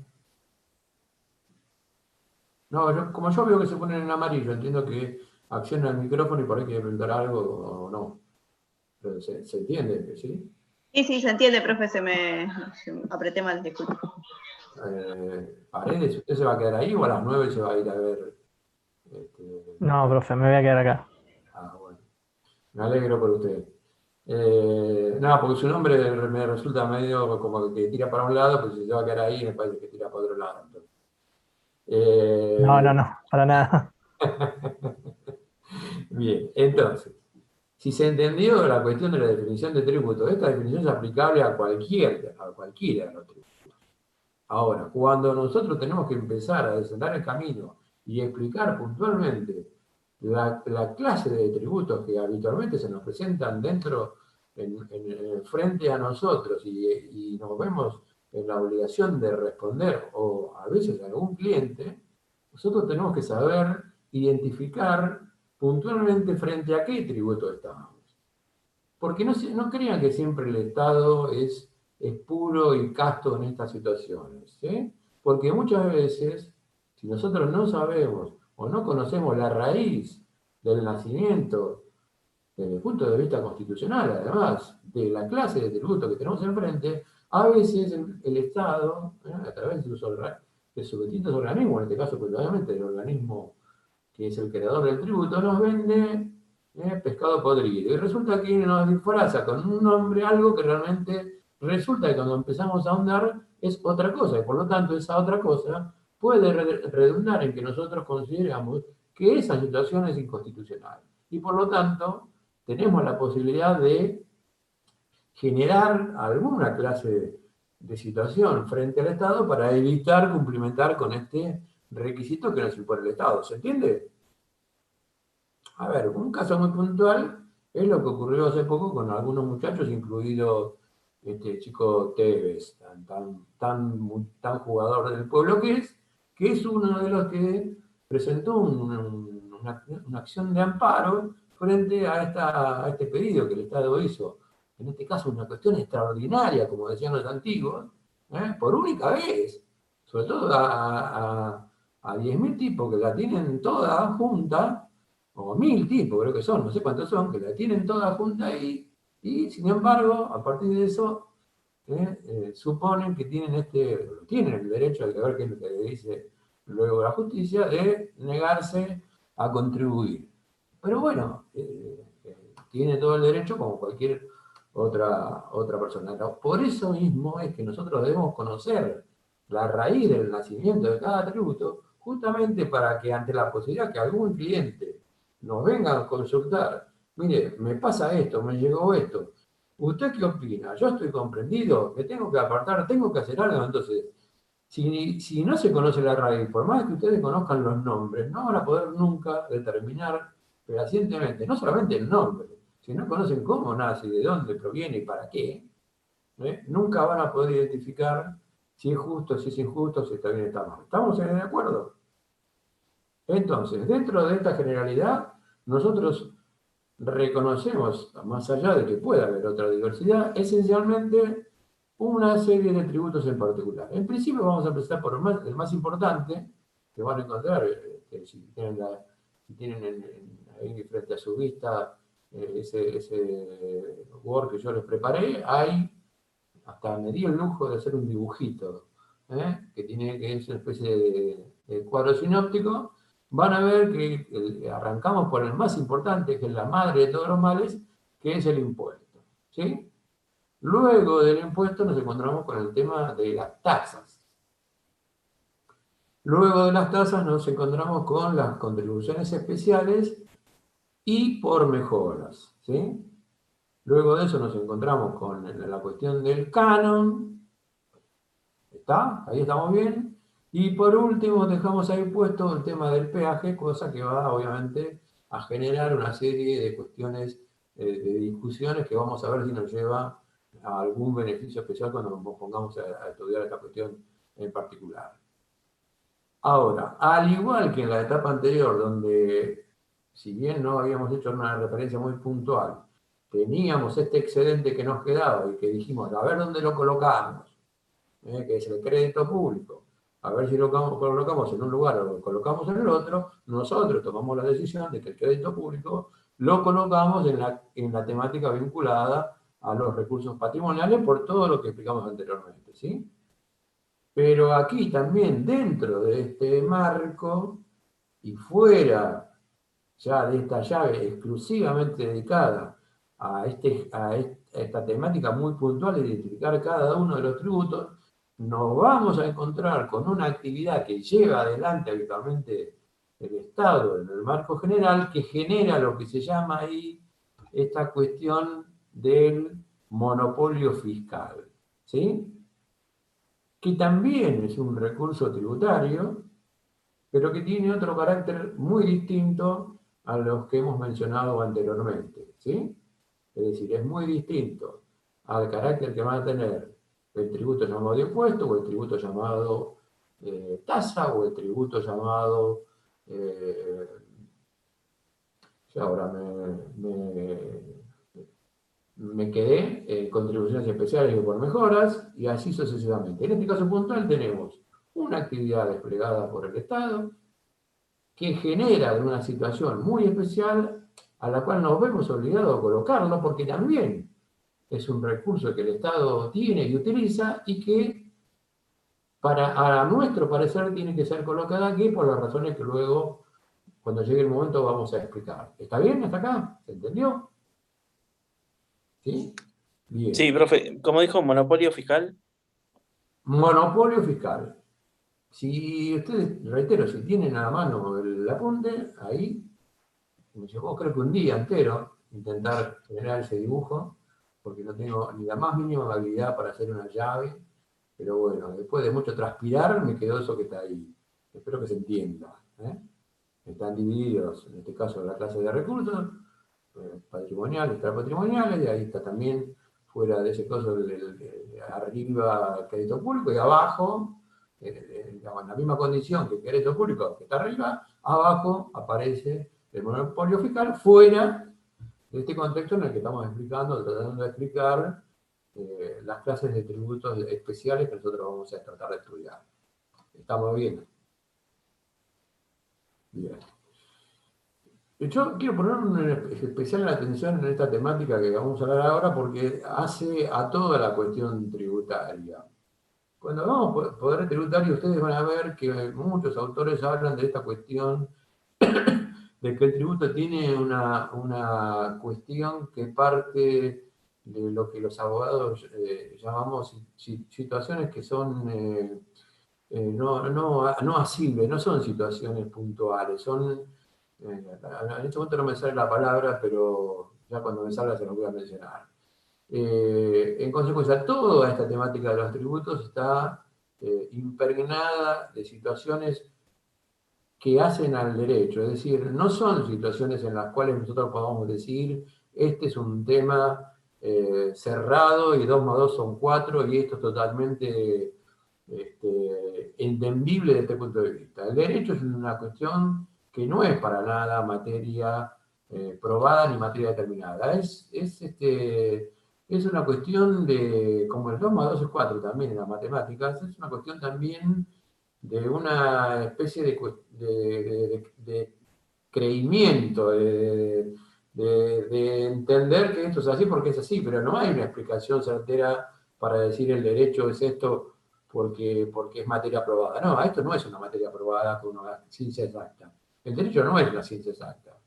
No, como yo veo que se ponen en amarillo, entiendo que acciona el micrófono y por ahí quiere preguntar algo o no. Pero ¿se entiende? ¿Sí? Sí, se entiende, profe, se me apreté mal, disculpe. Paredes, ¿usted se va a quedar ahí o a las 9 se va a ir a ver? No, profe, me voy a quedar acá. Bueno. Me alegro por usted. Nada, porque su nombre me resulta medio como que tira para un lado, pues si se va a quedar ahí me parece que tira para otro lado. No, para nada. Bien, entonces, si se entendió la cuestión de la definición de tributo, esta definición es aplicable a cualquiera de los tributos. Ahora, cuando nosotros tenemos que empezar a descender el camino y explicar puntualmente la clase de tributos que habitualmente se nos presentan frente a nosotros y nos vemos en la obligación de responder, o a veces a algún cliente, nosotros tenemos que saber identificar puntualmente frente a qué tributo estamos. Porque no crean que siempre el Estado es puro y casto en estas situaciones. ¿Sí? Porque muchas veces, si nosotros no sabemos o no conocemos la raíz del nacimiento, desde el punto de vista constitucional, además, de la clase de tributo que tenemos enfrente, a veces el Estado, a través de sus distintos organismos, en este caso, pues obviamente el organismo que es el creador del tributo, nos vende pescado podrido. Y resulta que nos disfraza con un nombre algo que realmente resulta que cuando empezamos a ahondar es otra cosa. Y por lo tanto, esa otra cosa puede redundar en que nosotros consideramos que esa situación es inconstitucional. Y por lo tanto, tenemos la posibilidad de generar alguna clase de situación frente al Estado para evitar cumplimentar con este requisito que nos impone el Estado. ¿Se entiende? A ver, un caso muy puntual es lo que ocurrió hace poco con algunos muchachos, incluido este chico Tevez, tan jugador del pueblo que es uno de los que presentó una acción de amparo frente a este pedido que el Estado hizo. En este caso, una cuestión extraordinaria, como decían los antiguos, por única vez, sobre todo a 10.000 tipos que la tienen toda junta, o 1.000 tipos creo que son, no sé cuántos son, que la tienen toda junta ahí, y sin embargo, a partir de eso, suponen que tienen el derecho, hay que ver qué es lo que le dice luego la justicia, de negarse a contribuir. Pero bueno, tiene todo el derecho como cualquier otra persona. Por eso mismo es que nosotros debemos conocer la raíz del nacimiento de cada tributo, justamente para que ante la posibilidad que algún cliente nos venga a consultar, mire, me pasa esto, me llegó esto, ¿usted qué opina? Yo estoy comprendido, me tengo que apartar, tengo que hacer algo. Entonces, si no se conoce la raíz, por más que ustedes conozcan los nombres, no van a poder nunca determinar fehacientemente, no solamente el nombre, si no conocen cómo nace, de dónde proviene y para qué, nunca van a poder identificar si es justo, si es injusto, si está bien, está mal. ¿Estamos de acuerdo? Entonces, dentro de esta generalidad, nosotros reconocemos, más allá de que pueda haber otra diversidad, esencialmente una serie de tributos en particular. En principio vamos a empezar por el más importante, que van a encontrar, si tienen ahí frente a su vista ese Word que yo les preparé, hasta me di el lujo de hacer un dibujito, que es una especie de cuadro sinóptico. Van a ver que arrancamos por el más importante, que es la madre de todos los males, que es el impuesto, ¿sí? Luego del impuesto nos encontramos con el tema de las tasas. Luego de las tasas nos encontramos con las contribuciones especiales y por mejoras, ¿sí? Luego de eso nos encontramos con la cuestión del canon. ¿Está? Ahí estamos bien. Y por último dejamos ahí puesto el tema del peaje, cosa que va obviamente a generar una serie de cuestiones, de discusiones que vamos a ver si nos lleva a algún beneficio especial cuando nos pongamos a estudiar esta cuestión en particular. Ahora, al igual que en la etapa anterior, donde si bien no habíamos hecho una referencia muy puntual, teníamos este excedente que nos quedaba y que dijimos, a ver dónde lo colocamos, que es el crédito público, a ver si lo colocamos en un lugar o lo colocamos en el otro, nosotros tomamos la decisión de que el crédito público lo colocamos en la temática vinculada a los recursos patrimoniales por todo lo que explicamos anteriormente, ¿sí? Pero aquí también, dentro de este marco y fuera ya de esta llave exclusivamente dedicada a esta temática muy puntual de identificar cada uno de los tributos, nos vamos a encontrar con una actividad que lleva adelante habitualmente el Estado en el marco general, que genera lo que se llama ahí esta cuestión del monopolio fiscal, ¿sí? Que también es un recurso tributario, pero que tiene otro carácter muy distinto a los que hemos mencionado anteriormente, ¿sí? Es decir, es muy distinto al carácter que van a tener el tributo llamado impuesto, o el tributo llamado tasa, o el tributo llamado... ahora me quedé en contribuciones especiales y por mejoras, y así sucesivamente. En este caso puntual tenemos una actividad desplegada por el Estado, que genera una situación muy especial a la cual nos vemos obligados a colocarlo, porque también es un recurso que el Estado tiene y utiliza y que, a nuestro parecer, tiene que ser colocada aquí por las razones que luego, cuando llegue el momento, vamos a explicar. ¿Está bien hasta acá? ¿Se entendió? ¿Sí? Bien. Sí, profe, como dijo, monopolio fiscal. Monopolio fiscal. Si ustedes, reitero, si tienen a la mano el apunte, ahí me llevó creo que un día entero intentar generar ese dibujo, porque no tengo ni la más mínima habilidad para hacer una llave, pero bueno, después de mucho transpirar me quedó eso que está ahí. Espero que se entienda, ¿eh? Están divididos, en este caso, la clase de recursos, patrimoniales, extrapatrimoniales, y ahí está también, fuera de ese coso, arriba el crédito público, y abajo, en la misma condición que el crédito público que está arriba, abajo aparece el monopolio fiscal, fuera de este contexto en el que estamos tratando de explicar las clases de tributos especiales que nosotros vamos a tratar de estudiar. ¿Estamos bien? Bien. Yo quiero poner especial atención en esta temática que vamos a hablar ahora porque hace a toda la cuestión tributaria. Cuando hablamos de poder tributario, ustedes van a ver que muchos autores hablan de esta cuestión de que el tributo tiene una cuestión que parte de lo que los abogados llamamos situaciones que son no asibles, no son situaciones puntuales, son, en este momento no me sale la palabra, pero ya cuando me salga se lo voy a mencionar. En consecuencia, toda esta temática de los tributos está impregnada de situaciones que hacen al derecho, es decir, no son situaciones en las cuales nosotros podamos decir, este es un tema cerrado y 2 más 2 son 4 y esto es totalmente entendible desde este punto de vista. El derecho es una cuestión que no es para nada materia probada ni materia determinada. Es una cuestión de, como el 2 más 2 es 4 también en las matemáticas, es una cuestión también de una especie de creimiento, de entender que esto es así porque es así, pero no hay una explicación certera para decir el derecho es esto porque es materia probada. No, esto no es una materia probada con una ciencia exacta. El derecho no es una ciencia exacta.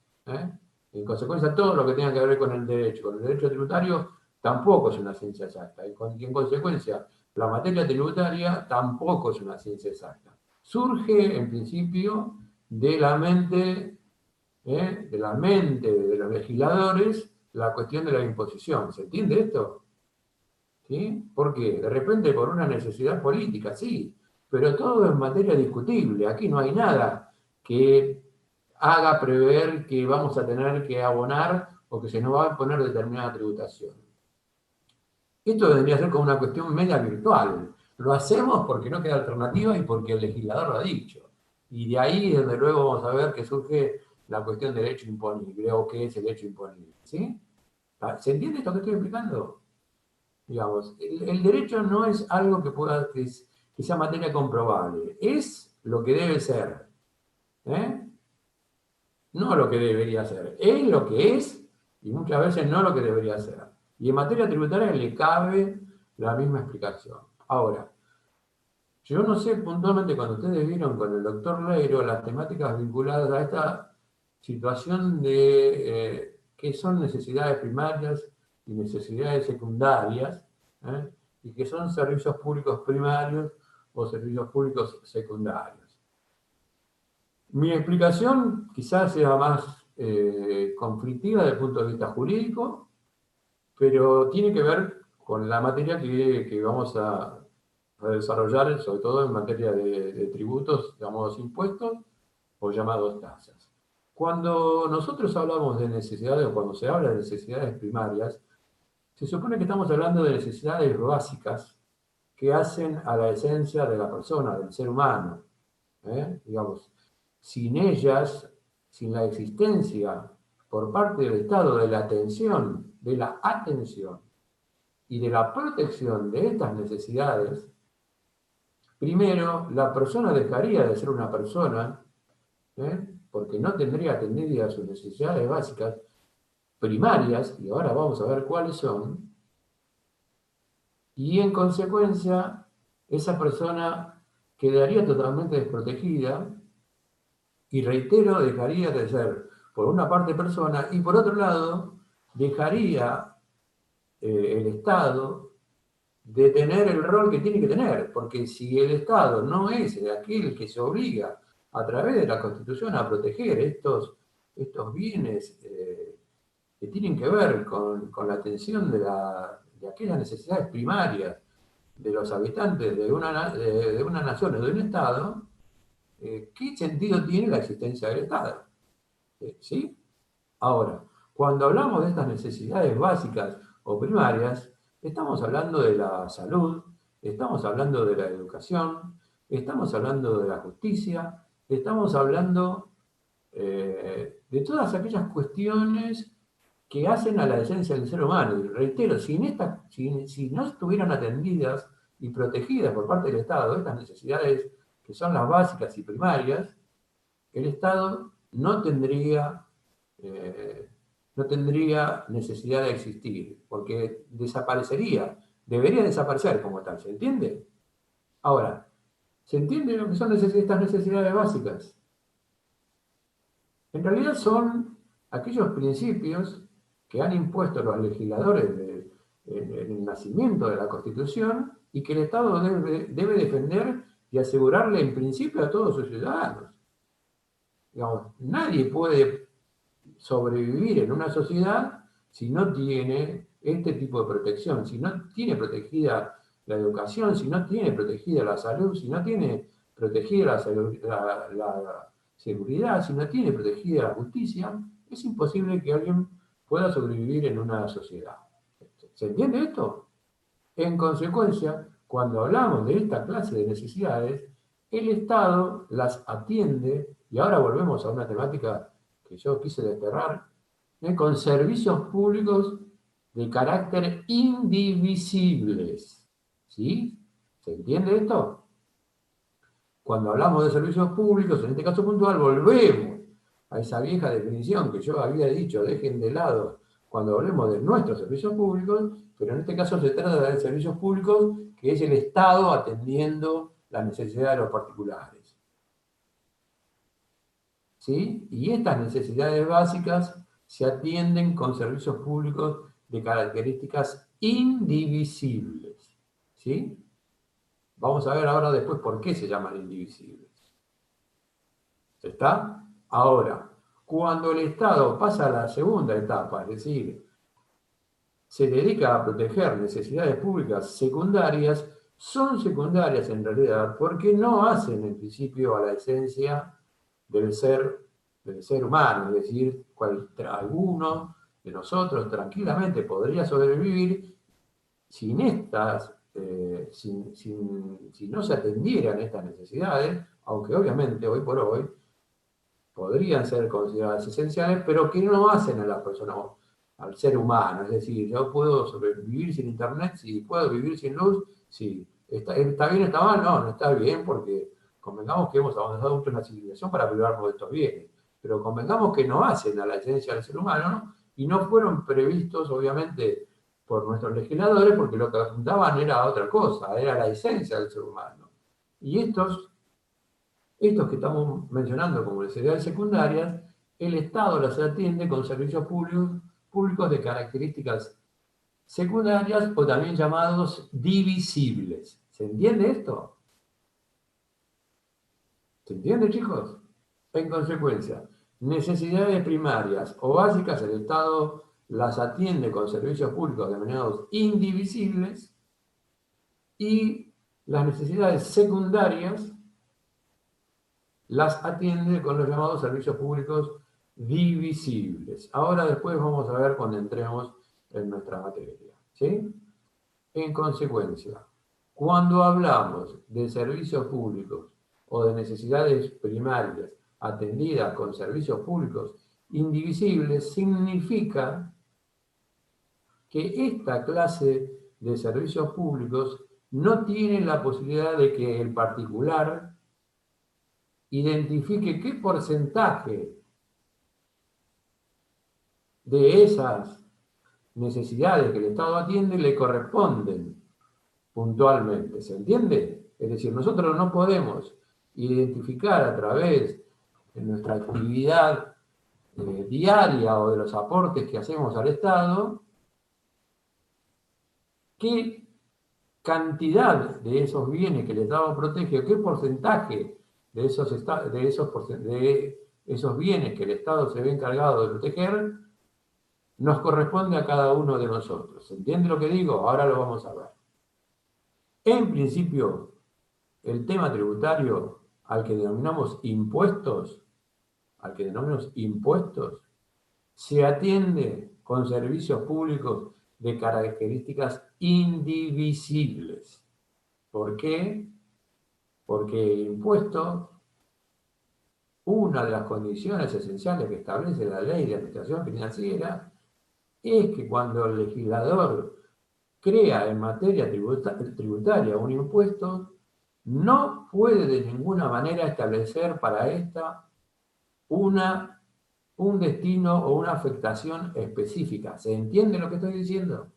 En consecuencia, todo lo que tenga que ver con el derecho tributario, tampoco es una ciencia exacta. Y en consecuencia, la materia tributaria tampoco es una ciencia exacta. Surge, en principio, de la mente de los legisladores la cuestión de la imposición. ¿Se entiende esto? ¿Sí? ¿Por qué? De repente por una necesidad política, sí, pero todo es materia discutible. Aquí no hay nada que haga prever que vamos a tener que abonar o que se nos va a poner determinada tributación. Esto debería ser como una cuestión media virtual. Lo hacemos porque no queda alternativa y porque el legislador lo ha dicho. Y de ahí, desde luego, vamos a ver que surge la cuestión del hecho imponible, o qué es el hecho imponible. ¿Sí? ¿Se entiende esto que estoy explicando? Digamos, el derecho no es algo que sea materia comprobable. Es lo que debe ser. No lo que debería ser. Es lo que es y muchas veces no lo que debería ser. Y en materia tributaria le cabe la misma explicación. Ahora, yo no sé puntualmente cuando ustedes vieron con el doctor Leiro las temáticas vinculadas a esta situación de qué son necesidades primarias y necesidades secundarias, y que son servicios públicos primarios o servicios públicos secundarios. Mi explicación quizás sea más conflictiva desde el punto de vista jurídico, pero tiene que ver con la materia que vamos a desarrollar, sobre todo en materia de tributos llamados impuestos o llamados tasas. Cuando nosotros hablamos de necesidades, o cuando se habla de necesidades primarias, se supone que estamos hablando de necesidades básicas que hacen a la esencia de la persona, del ser humano. Digamos, sin ellas, sin la existencia por parte del Estado de la atención y de la protección de estas necesidades, primero, la persona dejaría de ser una persona, porque no tendría atendidas sus necesidades básicas primarias, y ahora vamos a ver cuáles son, y en consecuencia, esa persona quedaría totalmente desprotegida, y reitero, dejaría de ser, por una parte, persona, y por otro lado, dejaría el Estado de tener el rol que tiene que tener, porque si el Estado no es aquel que se obliga a través de la Constitución a proteger estos bienes que tienen que ver con la atención de aquellas necesidades primarias de los habitantes de una nación o de un Estado, ¿qué sentido tiene la existencia del Estado? ¿Sí? Ahora, cuando hablamos de estas necesidades básicas o primarias, estamos hablando de la salud, estamos hablando de la educación, estamos hablando de la justicia, estamos hablando de todas aquellas cuestiones que hacen a la esencia del ser humano. Y reitero, si no estuvieran atendidas y protegidas por parte del Estado, estas necesidades que son las básicas y primarias, el Estado no tendría necesidad de existir, porque desaparecería, debería desaparecer como tal, ¿se entiende? Ahora, ¿se entiende lo que son estas necesidades básicas? En realidad son aquellos principios que han impuesto los legisladores en el nacimiento de la Constitución y que el Estado debe defender y asegurarle en principio a todos sus ciudadanos. Digamos, nadie puede sobrevivir en una sociedad si no tiene este tipo de protección, si no tiene protegida la educación, si no tiene protegida la salud, si no tiene protegida la seguridad, si no tiene protegida la justicia, es imposible que alguien pueda sobrevivir en una sociedad. ¿Se entiende esto? En consecuencia, cuando hablamos de esta clase de necesidades, el Estado las atiende, y ahora volvemos a una temática que yo quise desterrar con servicios públicos de carácter indivisibles. ¿Sí? ¿Se entiende esto? Cuando hablamos de servicios públicos, en este caso puntual, volvemos a esa vieja definición que yo había dicho, dejen de lado cuando hablemos de nuestros servicios públicos, pero en este caso se trata de servicios públicos que es el Estado atendiendo las necesidades de los particulares. ¿Sí? Y estas necesidades básicas se atienden con servicios públicos de características indivisibles. ¿Sí? Vamos a ver ahora después por qué se llaman indivisibles. ¿Está? Ahora, cuando el Estado pasa a la segunda etapa, es decir, se dedica a proteger necesidades públicas secundarias, son secundarias en realidad porque no hacen en principio a la esencia del ser humano, es decir, alguno de nosotros tranquilamente podría sobrevivir sin estas, si no se atendieran estas necesidades, aunque obviamente hoy por hoy podrían ser consideradas esenciales, pero que no hacen a la persona, al ser humano. Es decir, yo puedo sobrevivir sin internet, sí, puedo vivir sin luz, sí. ¿Está bien, está mal? No, no está bien, porque convengamos que hemos avanzado mucho en la civilización para privarnos de estos bienes, pero convengamos que no hacen a la esencia del ser humano, ¿no? Y no fueron previstos, obviamente, por nuestros legisladores, porque lo que apuntaban era otra cosa, era la esencia del ser humano. Y estos que estamos mencionando como necesidades secundarias, el Estado las atiende con servicios públicos de características secundarias o también llamados divisibles. ¿Se entiende esto? ¿Se entiende, chicos? En consecuencia, necesidades primarias o básicas, el Estado las atiende con servicios públicos denominados indivisibles, y las necesidades secundarias las atiende con los llamados servicios públicos divisibles. Ahora después vamos a ver cuando entremos en nuestra materia. ¿Sí? En consecuencia, cuando hablamos de servicios públicos o de necesidades primarias atendidas con servicios públicos indivisibles, significa que esta clase de servicios públicos no tiene la posibilidad de que el particular identifique qué porcentaje de esas necesidades que el Estado atiende le corresponden puntualmente. ¿Se entiende? Es decir, nosotros no podemos identificar a través de nuestra actividad diaria o de los aportes que hacemos al Estado qué cantidad de esos bienes que el Estado protege o qué porcentaje de esos bienes que el Estado se ve encargado de proteger nos corresponde a cada uno de nosotros. ¿Se entiende lo que digo? Ahora lo vamos a ver. En principio, el tema tributario al que denominamos impuestos, se atiende con servicios públicos de características indivisibles. ¿Por qué? Porque el impuesto, una de las condiciones esenciales que establece la Ley de Administración Financiera, es que cuando el legislador crea en materia tributaria un impuesto, no puede de ninguna manera establecer para esta un destino o una afectación específica. ¿Se entiende lo que estoy diciendo?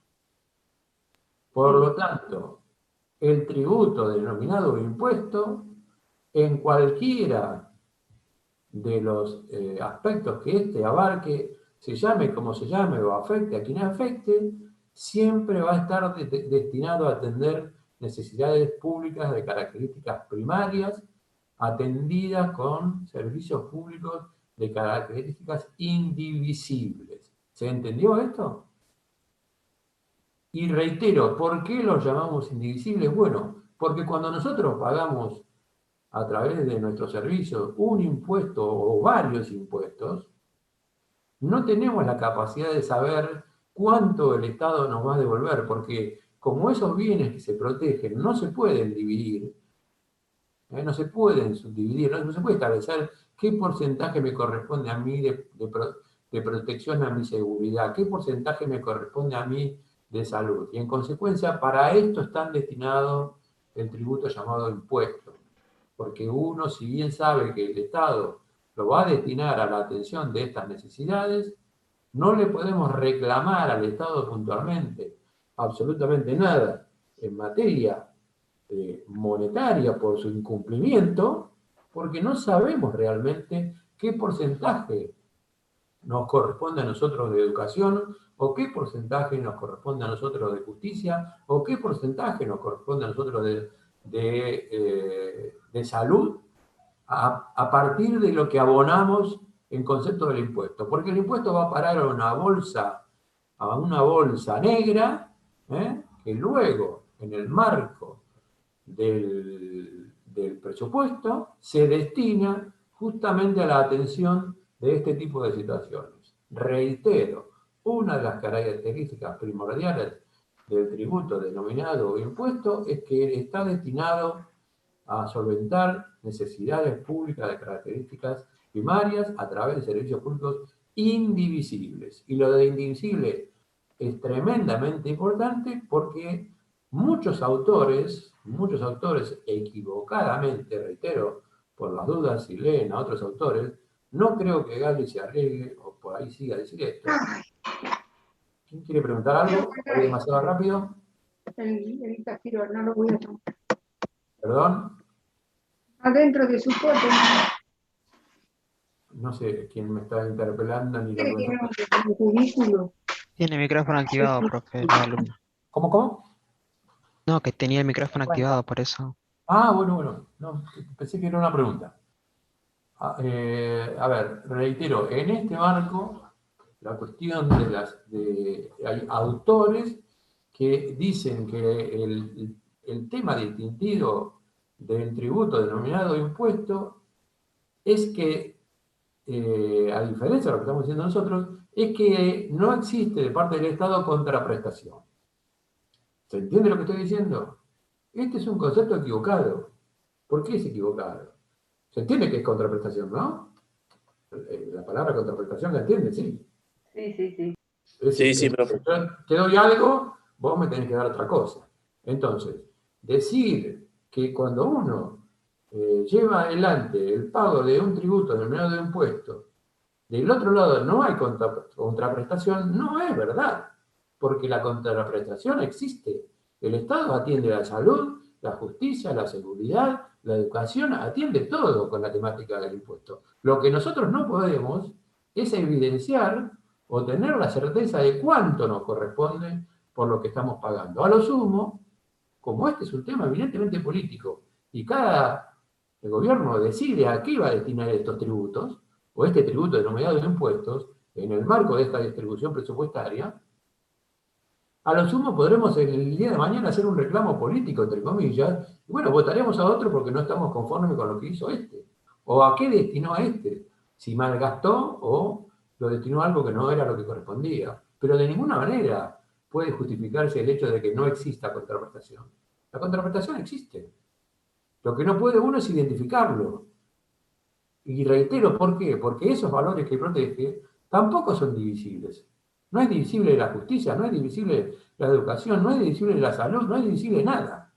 Por lo tanto, el tributo denominado impuesto, en cualquiera de los aspectos que éste abarque, se llame como se llame o afecte a quien afecte, siempre va a estar destinado a atender necesidades públicas de características primarias, atendidas con servicios públicos de características indivisibles. ¿Se entendió esto? Y reitero, ¿por qué los llamamos indivisibles? Bueno, porque cuando nosotros pagamos a través de nuestros servicios un impuesto o varios impuestos, no tenemos la capacidad de saber cuánto el Estado nos va a devolver, porque como esos bienes que se protegen no se pueden dividir, no se pueden subdividir, no se puede establecer qué porcentaje me corresponde a mí de protección a mi seguridad? ¿Qué porcentaje me corresponde a mí de salud? Y en consecuencia, para esto están destinados el tributo llamado impuesto. Porque uno, si bien sabe que el Estado lo va a destinar a la atención de estas necesidades, no le podemos reclamar al Estado puntualmente absolutamente nada en materia monetaria por su incumplimiento, porque no sabemos realmente qué porcentaje nos corresponde a nosotros de educación, o qué porcentaje nos corresponde a nosotros de justicia, o qué porcentaje nos corresponde a nosotros de salud, a partir de lo que abonamos en concepto del impuesto. Porque el impuesto va a parar a una bolsa negra, que luego, en el marco del presupuesto, se destina justamente a la atención de este tipo de situaciones. Reitero, una de las características primordiales del tributo denominado impuesto es que está destinado a solventar necesidades públicas de características primarias a través de servicios públicos indivisibles. Y lo de indivisible es tremendamente importante porque muchos autores equivocadamente, reitero, por las dudas, si leen a otros autores, no creo que Gali se arriesgue o por ahí siga a decir esto. ¿Quién quiere preguntar algo? ¿Voy demasiado rápido? El cajero, no lo voy a tomar. ¿Perdón? Adentro de su pote. No sé quién me está interpelando ni la ¿Quiere que pregunta. no? El cubículo. Tiene el micrófono activado, profe, el alumno. ¿Cómo? No, que tenía el micrófono activado, por eso. Ah, bueno. No, pensé que era una pregunta. A ver, reitero, en este marco, la cuestión hay autores que dicen que el tema distintivo del tributo denominado impuesto es que, a diferencia de lo que estamos diciendo nosotros, es que no existe de parte del Estado contraprestación. ¿Se entiende lo que estoy diciendo? Este es un concepto equivocado. ¿Por qué es equivocado? Se entiende que es contraprestación, ¿no? La palabra contraprestación la entiende, sí. Sí. Sí, profe. Yo te doy algo, vos me tenés que dar otra cosa. Entonces, decir que cuando uno lleva adelante el pago de un tributo denominado de impuesto, del otro lado no hay contraprestación, no es verdad, porque la contraprestación existe. El Estado atiende la salud, la justicia, la seguridad, la educación, atiende todo con la temática del impuesto. Lo que nosotros no podemos es evidenciar o tener la certeza de cuánto nos corresponde por lo que estamos pagando. A lo sumo, como este es un tema evidentemente político y cada gobierno decide a qué va a destinar estos tributos, o este tributo denominado de impuestos, en el marco de esta distribución presupuestaria, a lo sumo podremos el día de mañana hacer un reclamo político, entre comillas, y bueno, votaremos a otro porque no estamos conformes con lo que hizo este. ¿O a qué destinó a este? Si malgastó o lo destinó a algo que no era lo que correspondía. Pero de ninguna manera puede justificarse el hecho de que no exista contraprestación. La contraprestación existe. Lo que no puede uno es identificarlo. Y reitero, ¿por qué? Porque esos valores que protege tampoco son divisibles. No es divisible la justicia, no es divisible la educación, no es divisible la salud, no es divisible nada.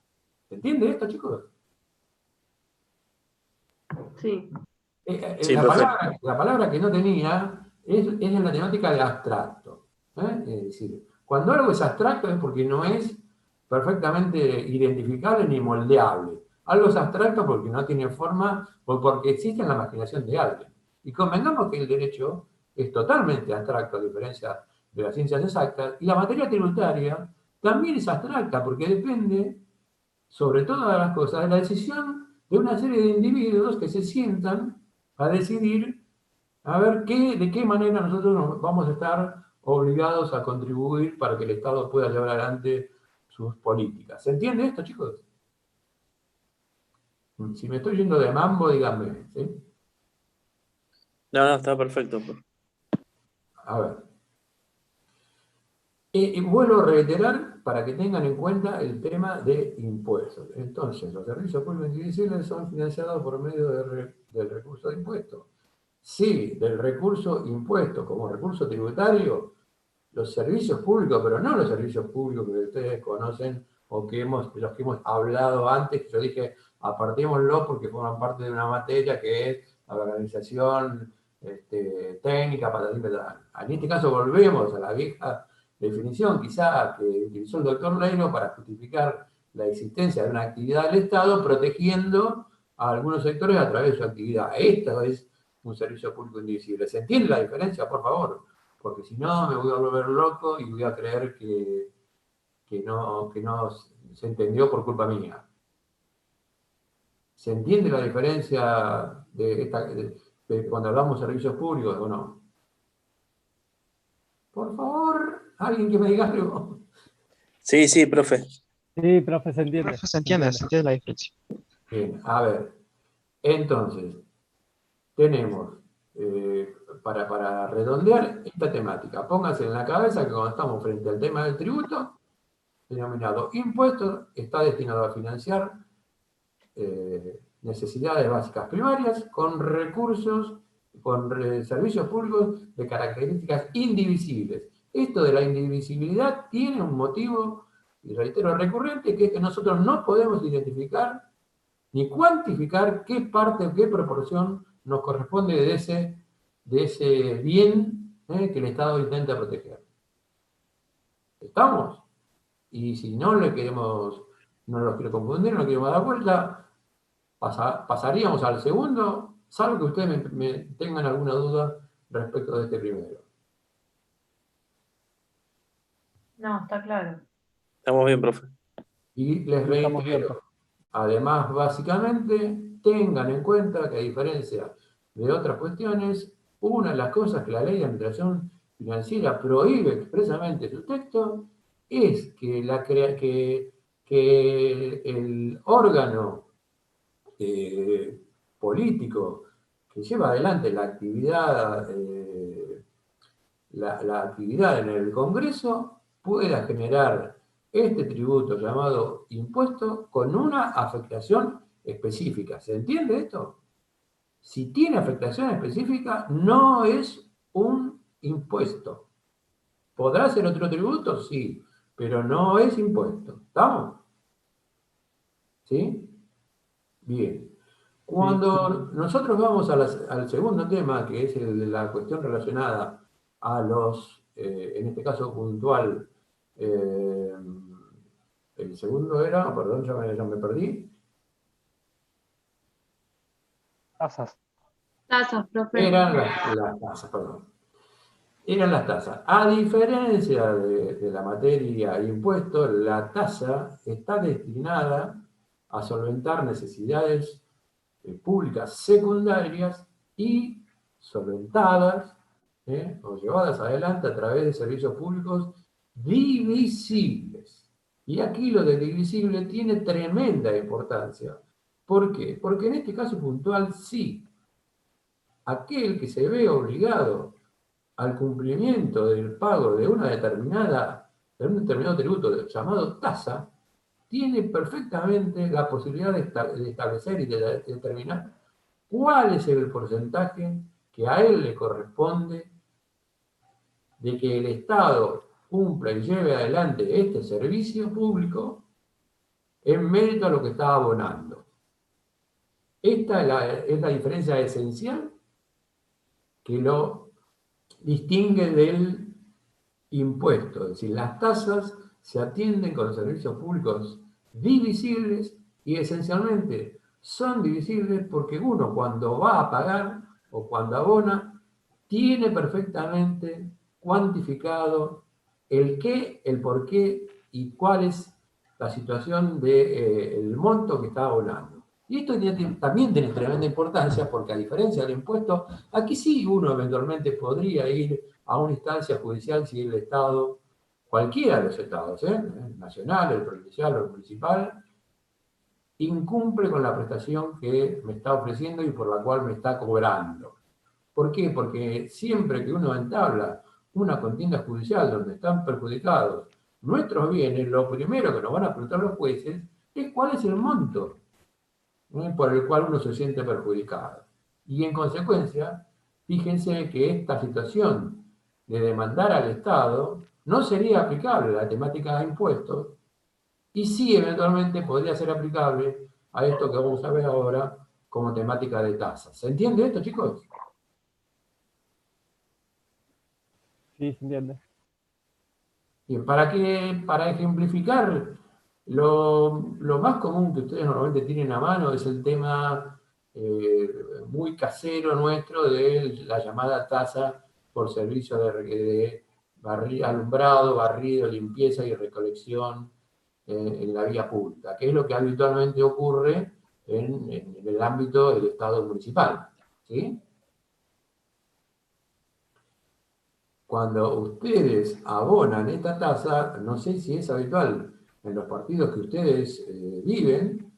¿Se entiende esto, chicos? Sí. Sí, La palabra que no tenía es en la temática de abstracto. Es decir, cuando algo es abstracto es porque no es perfectamente identificable ni moldeable. Algo es abstracto porque no tiene forma o porque existe en la imaginación de alguien. Y convengamos que el derecho es totalmente abstracto, a diferencia de las ciencias exactas, y la materia tributaria también es abstracta porque depende, sobre todas las cosas, de la decisión de una serie de individuos que se sientan a decidir a ver de qué manera nosotros nos vamos a estar obligados a contribuir para que el Estado pueda llevar adelante sus políticas. ¿Se entiende esto, chicos? Si me estoy yendo de mambo, díganme, ¿sí? No, está perfecto, profe. A ver. Vuelvo a reiterar para que tengan en cuenta el tema de impuestos. Entonces, los servicios públicos indivisibles son financiados por medio del recurso de impuestos. sí, del recurso impuesto como recurso tributario, los servicios públicos, pero no los servicios públicos que ustedes conocen o que los que hemos hablado antes, que yo dije, apartémoslo porque forman parte de una materia que es la organización técnica, patatín, patatán. En este caso volvemos a la vieja definición quizá que utilizó el doctor Leino para justificar la existencia de una actividad del Estado protegiendo a algunos sectores a través de su actividad. Esto es un servicio público indivisible. ¿Se entiende la diferencia, por favor? Porque si no me voy a volver loco y voy a creer que no se entendió por culpa mía. ¿Se entiende la diferencia de cuando hablamos de servicios públicos o no? Por favor, alguien que me diga algo. Sí, sí, profe. Sí, profe, se entiende. Profe, se entiende la diferencia. Bien, a ver. Entonces, tenemos, para redondear esta temática, pónganse en la cabeza que cuando estamos frente al tema del tributo, denominado impuestos, está destinado a financiar necesidades básicas primarias con recursos, con servicios públicos de características indivisibles. Esto de la indivisibilidad tiene un motivo, y reitero, recurrente, que es que nosotros no podemos identificar ni cuantificar qué parte o qué proporción nos corresponde de ese bien que el Estado intenta proteger. ¿Estamos? Y si no los quiero confundir, no lo queremos dar vuelta, pasaríamos al segundo, salvo que ustedes me tengan alguna duda respecto de este primero. No, está claro. Estamos bien, profe. Y les reitero, además, básicamente, tengan en cuenta que a diferencia de otras cuestiones, una de las cosas que la Ley de Administración Financiera prohíbe expresamente en su texto es que el órgano político que lleva adelante la actividad en el Congreso pueda generar este tributo llamado impuesto con una afectación específica. ¿Se entiende esto? Si tiene afectación específica, no es un impuesto. ¿Podrá ser otro tributo? Sí, pero no es impuesto. ¿Estamos? ¿Sí? Bien. Cuando nosotros vamos al segundo tema, que es el de la cuestión relacionada a los, en este caso puntual, el segundo era, perdón, ya me perdí. Tasas. Tasas, profe. Eran las tasas, perdón. Eran las tasas. A diferencia de la materia impuesto, la tasa está destinada a solventar necesidades públicas secundarias y solventadas o llevadas adelante a través de servicios públicos divisibles. Y aquí lo de divisible tiene tremenda importancia. ¿Por qué? Porque en este caso puntual sí, aquel que se ve obligado al cumplimiento del pago de un determinado tributo llamado tasa, tiene perfectamente la posibilidad de establecer y de determinar cuál es el porcentaje que a él le corresponde de que el Estado cumpla y lleve adelante este servicio público en mérito a lo que está abonando. Esta es la diferencia esencial que lo distingue del impuesto. Es decir, las tasas se atienden con los servicios públicos divisibles y esencialmente son divisibles porque uno cuando va a pagar o cuando abona tiene perfectamente cuantificado el qué, el por qué y cuál es la situación del monto que está abonando. Y esto también tiene tremenda importancia porque a diferencia del impuesto, aquí sí uno eventualmente podría ir a una instancia judicial si el Estado, cualquiera de los estados, el nacional, el provincial o el municipal, incumple con la prestación que me está ofreciendo y por la cual me está cobrando. ¿Por qué? Porque siempre que uno entabla una contienda judicial donde están perjudicados nuestros bienes, lo primero que nos van a preguntar los jueces es cuál es el monto por el cual uno se siente perjudicado. Y en consecuencia, fíjense que esta situación de demandar al Estado no sería aplicable a la temática de impuestos y sí eventualmente podría ser aplicable a esto que vamos a ver ahora como temática de tasas. ¿Se entiende esto, chicos? Sí, se entiende. Bien, para ejemplificar, lo más común que ustedes normalmente tienen a mano es el tema muy casero nuestro de la llamada tasa por servicio de alumbrado, barrido, limpieza y recolección en la vía pública, que es lo que habitualmente ocurre en el ámbito del Estado municipal. ¿Sí? Cuando ustedes abonan esta tasa, no sé si es habitual en los partidos que ustedes viven,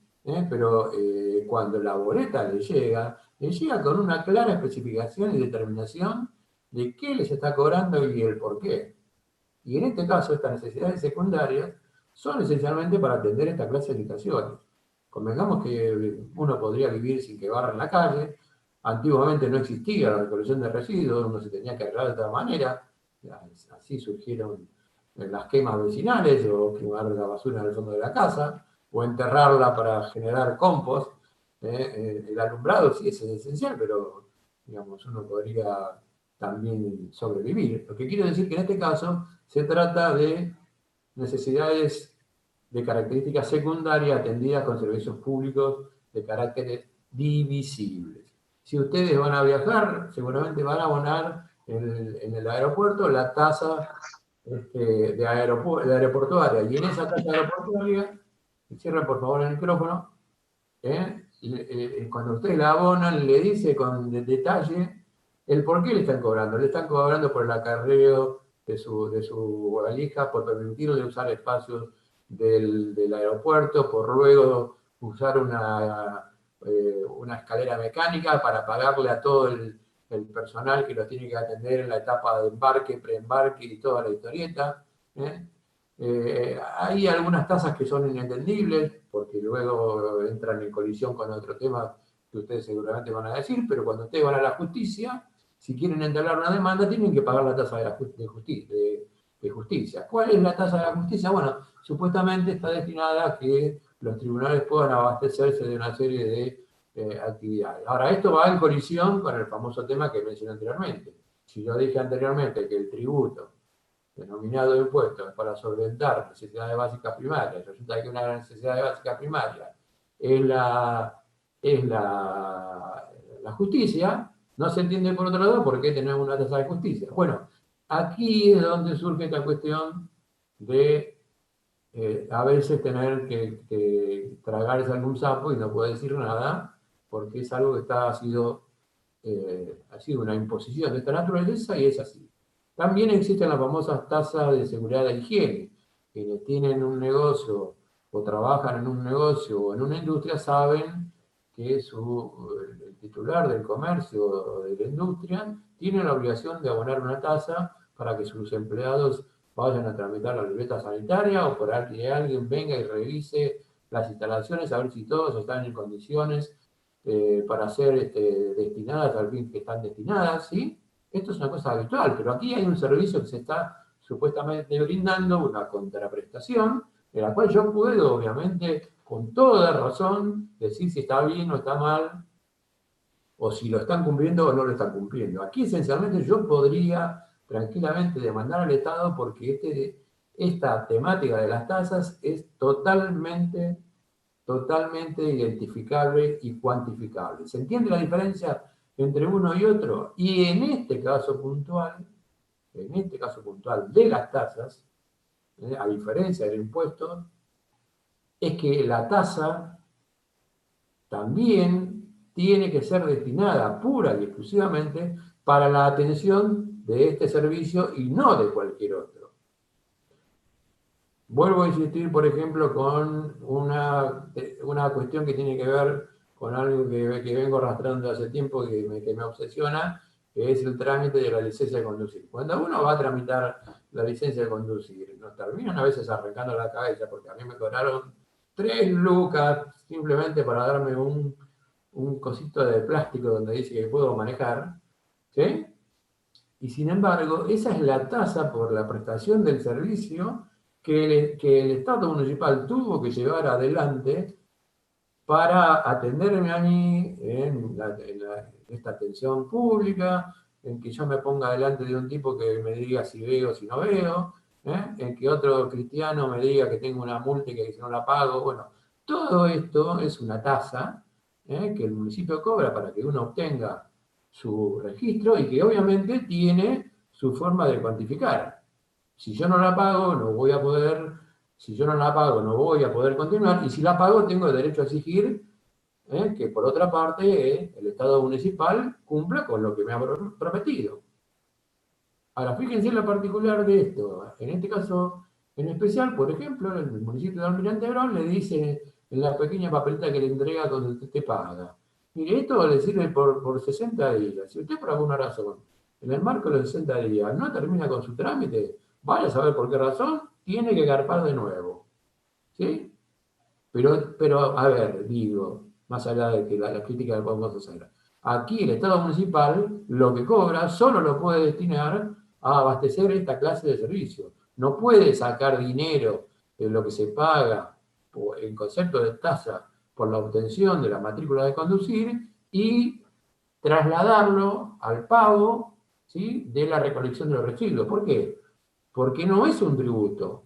pero cuando la boleta les llega con una clara especificación y determinación de qué les está cobrando y el por qué. Y en este caso, estas necesidades secundarias son esencialmente para atender esta clase de situaciones. Convengamos que uno podría vivir sin que barra en la calle. Antiguamente no existía la recolección de residuos, uno se tenía que arreglar de otra manera. Así surgieron las quemas vecinales, o quemar la basura en el fondo de la casa, o enterrarla para generar compost. El alumbrado sí es esencial, pero digamos, uno podría también sobrevivir. Lo que quiero decir que en este caso se trata de necesidades de características secundarias atendidas con servicios públicos de carácter divisibles. Si ustedes van a viajar, seguramente van a abonar en el aeropuerto la tasa de aeroportuaria. Y en esa tasa aeroportuaria, cierren por favor el micrófono, cuando ustedes la abonan, le dice con detalle el por qué le están cobrando. Le están cobrando por el acarreo de su valija, por permitirle usar espacios del aeropuerto, por luego usar una escalera mecánica para pagarle a todo el personal que los tiene que atender en la etapa de embarque, preembarque y toda la historieta. Hay algunas tasas que son inentendibles, porque luego entran en colisión con otro tema que ustedes seguramente van a decir, pero cuando ustedes van a la justicia, si quieren entablar una demanda, tienen que pagar la tasa de justicia. ¿Cuál es la tasa de la justicia? Bueno, supuestamente está destinada a que los tribunales puedan abastecerse de una serie de actividades. Ahora, esto va en colisión con el famoso tema que mencioné anteriormente. Si yo dije anteriormente que el tributo denominado impuesto es para solventar necesidades básicas primarias, resulta que una necesidad básica primaria es la justicia, no se entiende por otro lado por qué tenemos una tasa de justicia. Bueno, aquí es donde surge esta cuestión de a veces tener que tragarse algún sapo y no puede decir nada, porque es algo que ha sido una imposición de esta naturaleza y es así. También existen las famosas tasas de seguridad de higiene. Quienes tienen un negocio o trabajan en un negocio o en una industria saben que el titular del comercio o de la industria tiene la obligación de abonar una tasa para que sus empleados vayan a tramitar la libreta sanitaria o por que alguien venga y revise las instalaciones a ver si todos están en condiciones para ser destinadas al fin que están destinadas, ¿sí? Esto es una cosa habitual, pero aquí hay un servicio que se está supuestamente brindando, una contraprestación, de la cual yo puedo, obviamente, con toda razón, decir si está bien o está mal, o si lo están cumpliendo o no lo están cumpliendo. Aquí, esencialmente, yo podría tranquilamente demandar al Estado porque esta temática de las tasas es totalmente identificable y cuantificable. ¿Se entiende la diferencia entre uno y otro? Y en este caso puntual de las tasas, a diferencia del impuesto, es que la tasa también tiene que ser destinada pura y exclusivamente para la atención de este servicio y no de cualquier otro. Vuelvo a insistir, por ejemplo, con una cuestión que tiene que ver con algo que vengo arrastrando hace tiempo, que me obsesiona, que es el trámite de la licencia de conducir. Cuando uno va a tramitar la licencia de conducir, nos terminan a veces arrancando la cabeza, porque a mí me cobraron 3 lucas simplemente para darme un cosito de plástico donde dice que puedo manejar, ¿Sí? Y sin embargo, esa es la tasa por la prestación del servicio que el Estado municipal tuvo que llevar adelante para atenderme a mí en esta atención pública, en que yo me ponga delante de un tipo que me diga si veo o si no veo, en que otro cristiano me diga que tengo una multa y que si no la pago. Bueno, todo esto es una tasa que el municipio cobra para que uno obtenga su registro y que obviamente tiene su forma de cuantificar. Si yo no la pago, no voy a poder, si yo no la pago, no voy a poder continuar, y si la pago, tengo derecho a exigir que por otra parte el Estado municipal cumpla con lo que me ha prometido. Ahora, fíjense la particular de esto. En este caso, en especial, por ejemplo, el municipio de Almirante Brown le dice en la pequeña papeleta que le entrega cuando usted paga: mire, esto le sirve por 60 días. Si usted por alguna razón, en el marco de los 60 días, no termina con su trámite, vaya a saber por qué razón, tiene que garpar de nuevo. ¿Sí? Pero a ver, digo, más allá de que la crítica la podemos hacer, aquí el Estado municipal lo que cobra solo lo puede destinar a abastecer esta clase de servicios. No puede sacar dinero de lo que se paga en concepto de tasa por la obtención de la matrícula de conducir y trasladarlo al pago, ¿sí?, de la recolección de los residuos. ¿Por qué? Porque no es un tributo.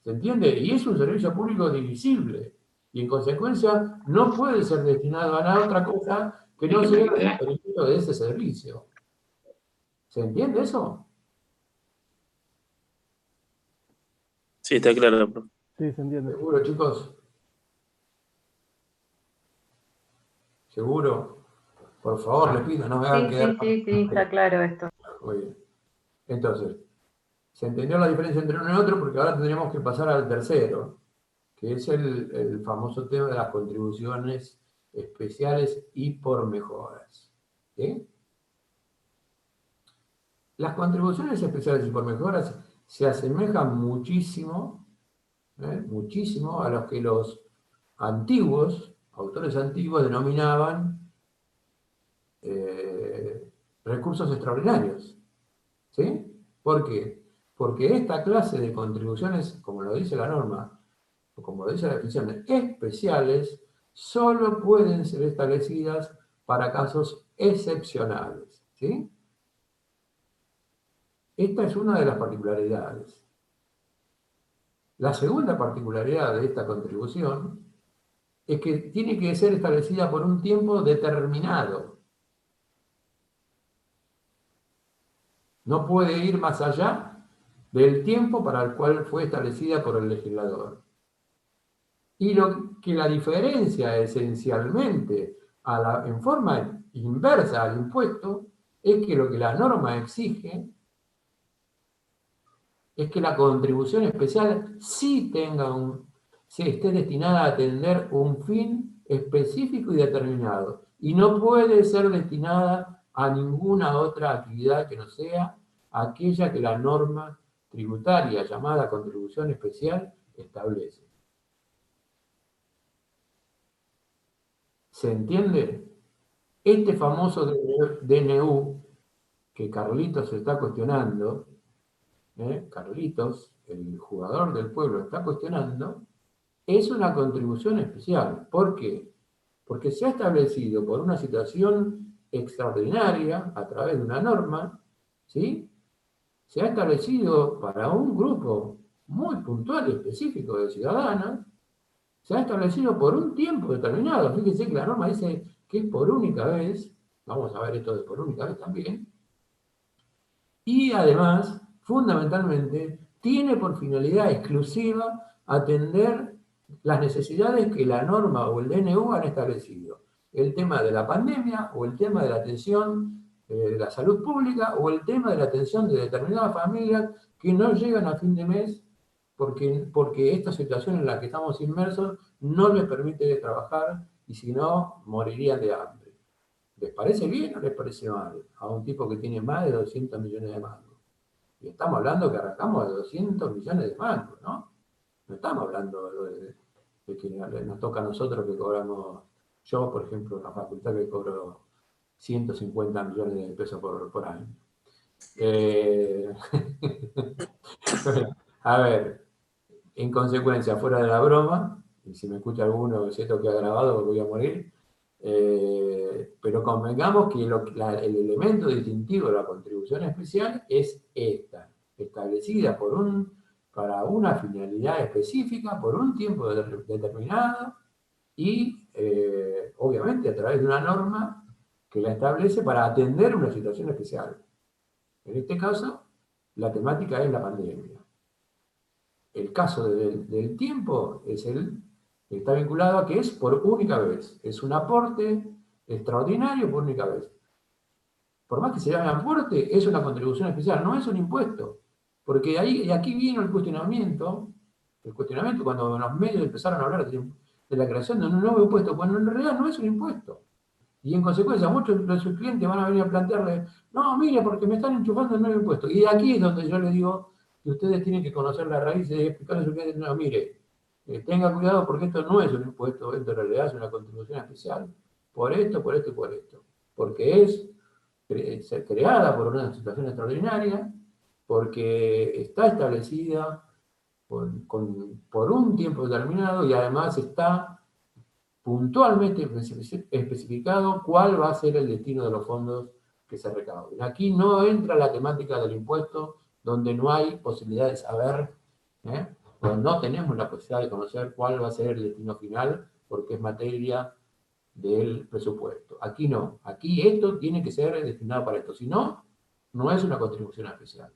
¿Se entiende? Y es un servicio público divisible. Y en consecuencia no puede ser destinado a nada otra cosa que no sea el perjuicio de ese servicio. ¿Se entiende eso? Sí, está claro, profe. Sí, se entiende. ¿Seguro, chicos? ¿Seguro? Por favor, les pido, no me hagan quedar... Sí, está claro esto. Muy bien. Entonces, se entendió la diferencia entre uno y otro porque ahora tendríamos que pasar al tercero, que es el famoso tema de las contribuciones especiales y por mejoras. ¿Sí? Las contribuciones especiales y por mejoras se asemejan muchísimo, muchísimo a los que los antiguos, autores antiguos, denominaban recursos extraordinarios. ¿Sí? ¿Por qué? Porque esta clase de contribuciones, como lo dice la norma, o como lo dice la definición, especiales, solo pueden ser establecidas para casos excepcionales. ¿Sí? Esta es una de las particularidades. La segunda particularidad de esta contribución es que tiene que ser establecida por un tiempo determinado. No puede ir más allá del tiempo para el cual fue establecida por el legislador. Y lo que la diferencia esencialmente en forma inversa al impuesto es que lo que la norma exige es que la contribución especial sí esté destinada a atender un fin específico y determinado, y no puede ser destinada a ninguna otra actividad que no sea aquella que la norma tributaria llamada contribución especial establece. ¿Se entiende? Este famoso DNU que Carlitos está cuestionando, Carlitos, el jugador del pueblo, está cuestionando, es una contribución especial. ¿Por qué? Porque se ha establecido por una situación extraordinaria a través de una norma, ¿sí? Se ha establecido para un grupo muy puntual y específico de ciudadanos, se ha establecido por un tiempo determinado. Fíjense que la norma dice que es por única vez, vamos a ver esto de por única vez también, y además, fundamentalmente, tiene por finalidad exclusiva atender las necesidades que la norma o el DNU han establecido. El tema de la pandemia, o el tema de la atención de la salud pública, o el tema de la atención de determinadas familias que no llegan a fin de mes porque esta situación en la que estamos inmersos no les permite trabajar y si no, morirían de hambre. ¿Les parece bien o les parece mal a un tipo que tiene más de 200 millones de mangos? Y estamos hablando que arrancamos de 200 millones de mangos, ¿no? No estamos hablando de que nos toca a nosotros que cobramos, yo por ejemplo, en la facultad que cobro 150 millones de pesos por año. Bueno, a ver, en consecuencia, fuera de la broma, y si me escucha alguno, si esto queda grabado, voy a morir, pero convengamos que el elemento distintivo de la contribución especial es esta, establecida para una finalidad específica, por un tiempo determinado, y obviamente a través de una norma que la establece para atender una situación especial. En este caso, la temática es la pandemia. El caso del tiempo está vinculado a que es por única vez. Es un aporte extraordinario por única vez. Por más que se llame aporte, es una contribución especial, no es un impuesto. Porque aquí vino el cuestionamiento cuando los medios empezaron a hablar de la creación de un nuevo impuesto, cuando en realidad no es un impuesto. Y en consecuencia, muchos de sus clientes van a venir a plantearle, no, mire, porque me están enchufando el nuevo impuesto. Y aquí es donde yo les digo que ustedes tienen que conocer la raíz y explicarle a sus clientes, no, mire, tenga cuidado porque esto no es un impuesto, esto en realidad es una contribución especial, por esto, por esto y por esto. Porque es creada por una situación extraordinaria, porque está establecida por un tiempo determinado y además está puntualmente especificado cuál va a ser el destino de los fondos que se recauden. Aquí no entra la temática del impuesto, donde no hay posibilidad de saber, pues no tenemos la posibilidad de conocer cuál va a ser el destino final, porque es materia del presupuesto. Aquí no, aquí esto tiene que ser destinado para esto, si no, no es una contribución especial.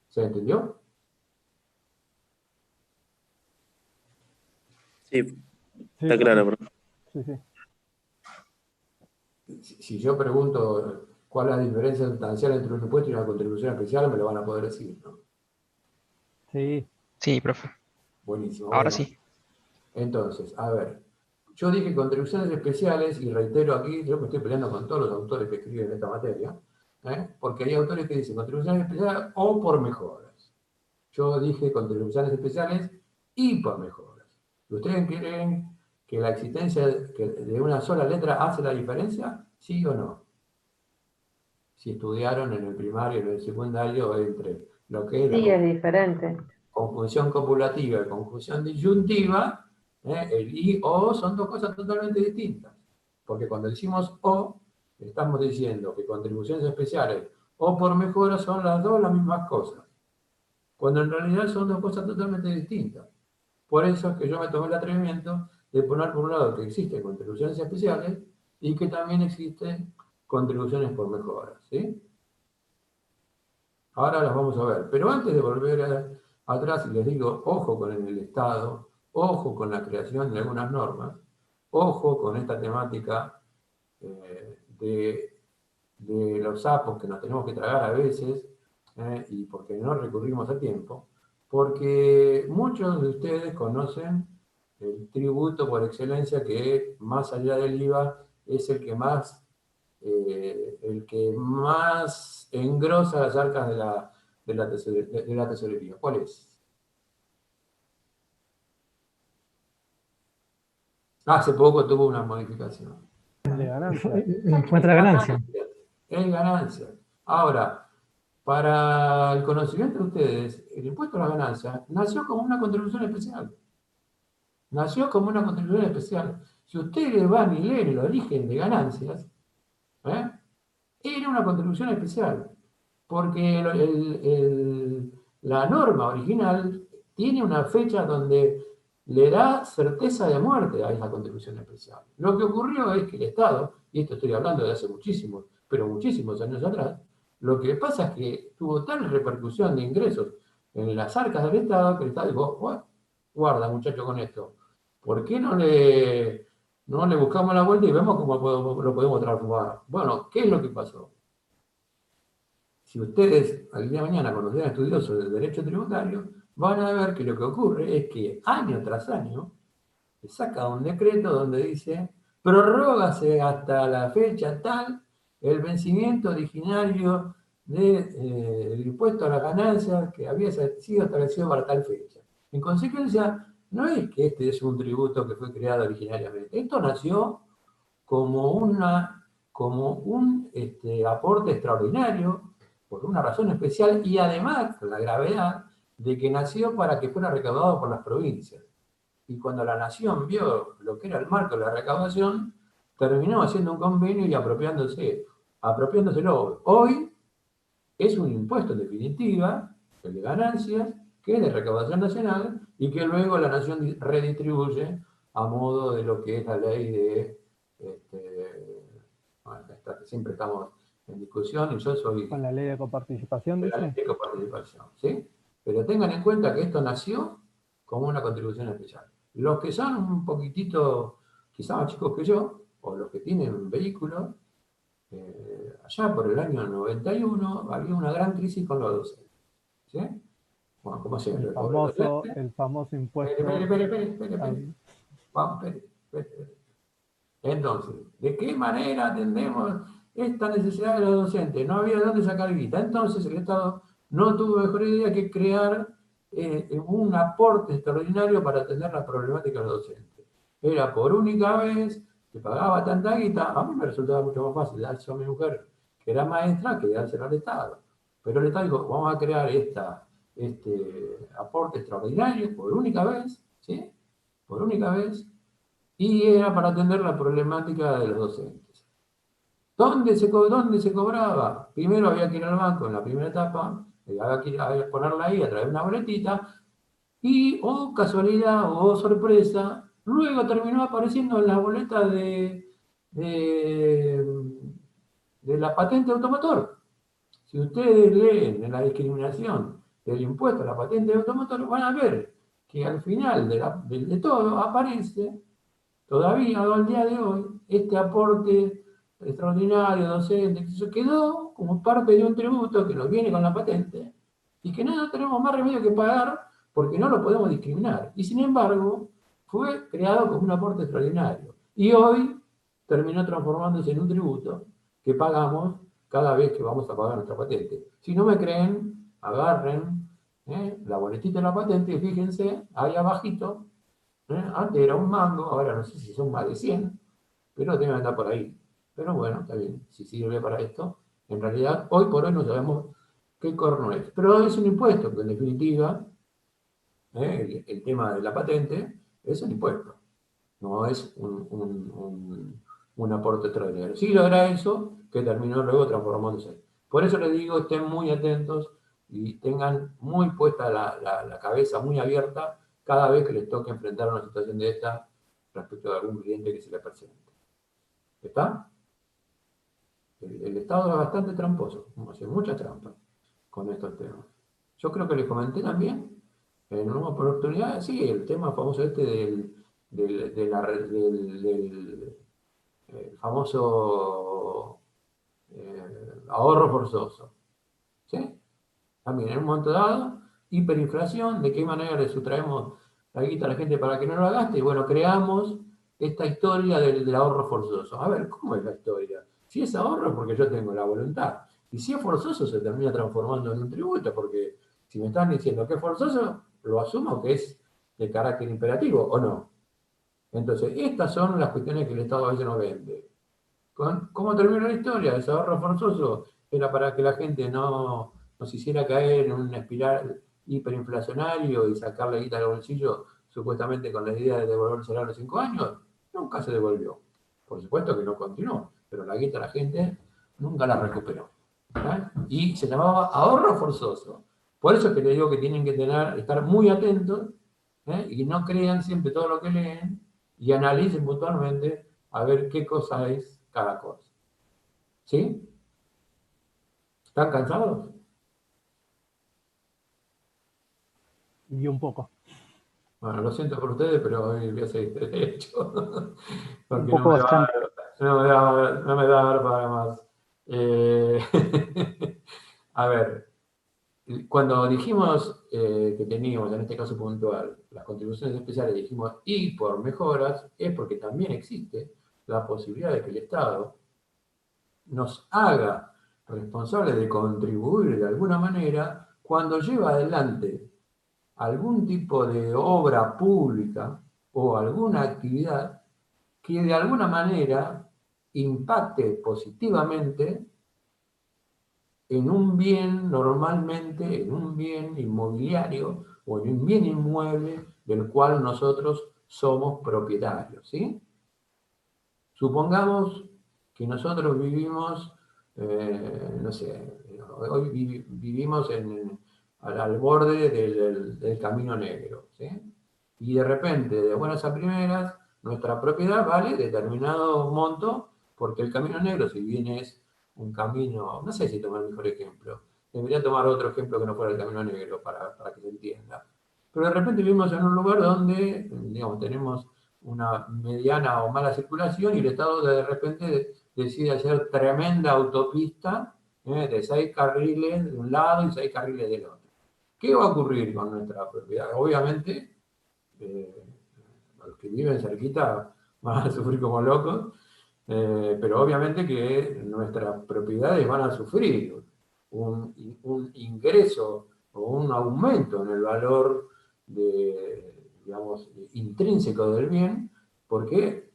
¿Se entendió? Sí, Sí, está claro, profe. sí, sí. Si yo pregunto cuál es la diferencia sustancial entre un impuesto y una contribución especial, me lo van a poder decir, ¿no? Sí, Sí, profe. Buenísimo. Ahora Bueno, sí. entonces, a ver, yo dije contribuciones especiales y reitero aquí, yo me estoy peleando con todos los autores que escriben esta materia, porque hay autores que dicen contribuciones especiales o por mejoras. Yo dije contribuciones especiales y por mejoras. ¿Ustedes creen que la existencia de una sola letra hace la diferencia? ¿Sí o no? Si estudiaron en el primario, en el secundario, entre lo que es Sí, la es diferente. conjunción copulativa y conjunción disyuntiva, el y o son dos cosas totalmente distintas. Porque cuando decimos o, estamos diciendo que contribuciones especiales o por mejora son las dos las mismas cosas. Cuando en realidad son dos cosas totalmente distintas. Por eso es que yo me tomé el atrevimiento de poner por un lado que existen contribuciones especiales y que también existen contribuciones por mejoras, ¿sí? Ahora las vamos a ver. Pero antes de volver atrás, y les digo, ojo con el Estado, ojo con la creación de algunas normas, ojo con esta temática de los sapos que nos tenemos que tragar a veces, y porque no recurrimos a tiempo, porque muchos de ustedes conocen el tributo por excelencia que, más allá del IVA, es el que más engrosa las arcas de la tesorería. ¿Cuál es? Hace poco tuvo una modificación. de ganancia. Encuentra ganancia. Es ganancia. Ahora, para el conocimiento de ustedes, el impuesto a la ganancia nació como una contribución especial. Nació como una contribución especial. Si ustedes van y leen el origen de ganancias, era una contribución especial, porque la norma original tiene una fecha donde le da certeza de muerte a esa contribución especial. Lo que ocurrió es que el Estado, y esto estoy hablando de hace muchísimos, pero muchísimos años atrás, lo que pasa es que tuvo tal repercusión de ingresos en las arcas del Estado que el Estado dijo, bueno, guarda muchacho con esto, ¿por qué no le buscamos la vuelta y vemos cómo lo podemos transformar? Bueno, ¿qué es lo que pasó? Si ustedes al día de mañana, cuando sean estudiosos del derecho tributario, van a ver que lo que ocurre es que año tras año se saca un decreto donde dice prorrógase hasta la fecha tal el vencimiento originario del impuesto a la ganancia que había sido establecido para tal fecha. En consecuencia, no es que este es un tributo que fue creado originariamente. Esto nació como una como un aporte extraordinario, por una razón especial, y además la gravedad de que nació para que fuera recaudado por las provincias. Y cuando la nación vio lo que era el marco de la recaudación, terminó haciendo un convenio y apropiándoselo. Hoy es un impuesto en definitiva, el de ganancias, que es de recaudación nacional y que luego la nación redistribuye a modo de lo que es la ley de... esta que siempre estamos en discusión, y yo soy... Con la ley de coparticipación, de la dice. ley de coparticipación, ¿sí? Pero tengan en cuenta que esto nació como una contribución especial. Los que son un poquitito, quizás más chicos que yo, o los que tienen vehículos, allá por el año 91 había una gran crisis con los docentes. ¿Sí? Bueno, como siempre. El famoso impuesto. Espere. Vamos, espere. Entonces, ¿de qué manera atendemos esta necesidad de los docentes? No había de dónde sacar guita. Entonces el Estado no tuvo mejor idea que crear un aporte extraordinario para atender las problemáticas de los docentes. Era por única vez que pagaba tanta guita. A mí me resultaba mucho más fácil dárselo a mi mujer, que era maestra, que dárselo al Estado. Pero el Estado dijo, vamos a crear este aporte extraordinario por única vez, ¿sí? Por única vez, y era para atender la problemática de los docentes. ¿Dónde se cobraba? Primero había que ir al banco en la primera etapa, había que ir a ponerla ahí a través de una boletita, y, oh casualidad, o sorpresa, luego terminó apareciendo en la boleta de la patente automotor. Si ustedes leen en la discriminación del impuesto a la patente de automotor, van a ver que al final de todo aparece, todavía al día de hoy, este aporte extraordinario, docente, que se quedó como parte de un tributo que nos viene con la patente y que no tenemos más remedio que pagar porque no lo podemos discriminar. Y sin embargo, fue creado como un aporte extraordinario. Y hoy terminó transformándose en un tributo que pagamos cada vez que vamos a pagar nuestra patente. Si no me creen, agarren la boletita de la patente y fíjense ahí abajito. Antes era un mango, ahora no sé si son más de 100, pero deben andar por ahí. Pero bueno, está bien, si sirve para esto. En realidad, hoy por hoy no sabemos qué corno es. Pero es un impuesto, que en definitiva, el tema de la patente es un impuesto. No es un aporte extraordinario. Sí logra eso, que terminó luego transformándose. Por eso les digo, estén muy atentos y tengan muy puesta la cabeza muy abierta cada vez que les toque enfrentar una situación de esta respecto de algún cliente que se les presente. ¿Está? El Estado es bastante tramposo, hace mucha trampa con estos temas. Yo creo que les comenté también, en una oportunidad, sí, el tema famoso del famoso ahorro forzoso. ¿Sí? También en un momento dado, hiperinflación, de qué manera le sustraemos la guita a la gente para que no lo gaste, y bueno, creamos esta historia del ahorro forzoso. A ver, ¿cómo es la historia? Si es ahorro es porque yo tengo la voluntad, y si es forzoso se termina transformando en un tributo, porque si me están diciendo que es forzoso, lo asumo que es de carácter imperativo, ¿o no? Entonces, estas son las cuestiones que el Estado a veces no vende. ¿Cómo termina la historia? Ese ahorro forzoso era para que la gente no se hiciera caer en una espiral hiperinflacionario y sacar la guita del bolsillo supuestamente con la idea de devolvérsela a los 5 años. Nunca se devolvió. Por supuesto que no continuó, pero la guita la gente nunca la recuperó. Y se llamaba ahorro forzoso. Por eso es que les digo que tienen que estar muy atentos y no crean siempre todo lo que leen y analicen puntualmente a ver qué cosa es cada cosa. ¿Sí? ¿Están cansados? Y un poco. Bueno, lo siento por ustedes, pero hoy voy a seguir derecho. Porque Un poco bastante. no me da para más. A ver, cuando dijimos que teníamos, en este caso puntual, las contribuciones especiales, dijimos y por mejoras, es porque también existe la posibilidad de que el Estado nos haga responsables de contribuir de alguna manera cuando lleva adelante algún tipo de obra pública o alguna actividad que de alguna manera impacte positivamente en un bien, normalmente en un bien inmobiliario o en un bien inmueble del cual nosotros somos propietarios, ¿sí? Supongamos que nosotros vivimos, no sé, hoy vivimos al borde del Camino Negro, ¿sí? Y de repente, de buenas a primeras, nuestra propiedad vale determinado monto, porque el Camino Negro, si bien es un camino, no sé si tomar el mejor ejemplo, debería tomar otro ejemplo que no fuera el Camino Negro para que se entienda. Pero de repente vivimos en un lugar donde, digamos, tenemos una mediana o mala circulación y el Estado de repente decide hacer tremenda autopista de 6 carriles de un lado y 6 carriles del otro. ¿Qué va a ocurrir con nuestra propiedad? Obviamente, los que viven cerquita van a sufrir como locos, pero obviamente que nuestras propiedades van a sufrir un ingreso o un aumento en el valor digamos, intrínseco del bien, porque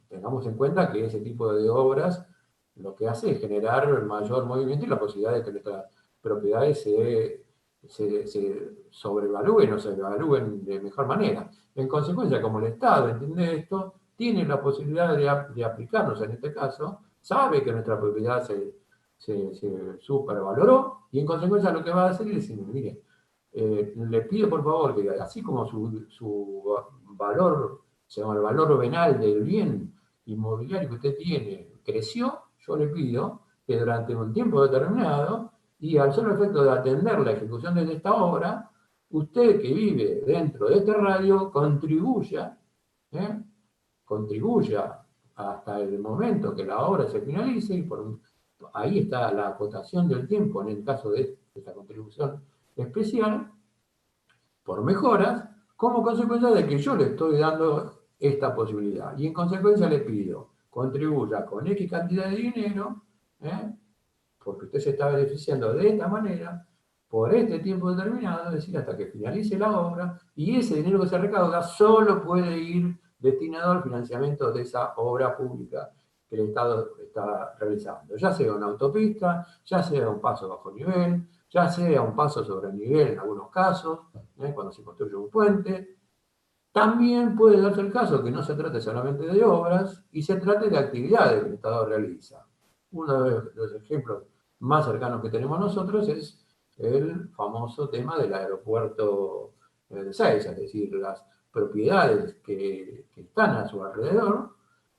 tengamos en cuenta que ese tipo de obras lo que hace es generar el mayor movimiento y la posibilidad de que nuestras propiedades se sobrevalúen o se evalúen de mejor manera. En consecuencia, como el Estado entiende esto, tiene la posibilidad de aplicarnos en este caso, sabe que nuestra propiedad se supervaloró y en consecuencia lo que va a hacer es decir, mire, le pido por favor que así como su valor, se llama el valor venal del bien inmobiliario que usted tiene, creció, yo le pido que durante un tiempo determinado y al solo efecto de atender la ejecución de esta obra, usted que vive dentro de este radio contribuya hasta el momento que la obra se finalice, y ahí está la acotación del tiempo en el caso de esta contribución especial, por mejoras, como consecuencia de que yo le estoy dando esta posibilidad. Y en consecuencia le pido, contribuya con X cantidad de dinero, porque usted se está beneficiando de esta manera, por este tiempo determinado, es decir, hasta que finalice la obra, y ese dinero que se recauda solo puede ir destinado al financiamiento de esa obra pública que el Estado está realizando, ya sea una autopista, ya sea un paso bajo nivel, ya sea un paso sobre nivel en algunos casos, cuando se construye un puente. También puede darse el caso que no se trate solamente de obras y se trate de actividades que el Estado realiza. Uno de los ejemplos más cercanos que tenemos nosotros es el famoso tema del aeropuerto de Ezeiza, es decir, las propiedades que están a su alrededor.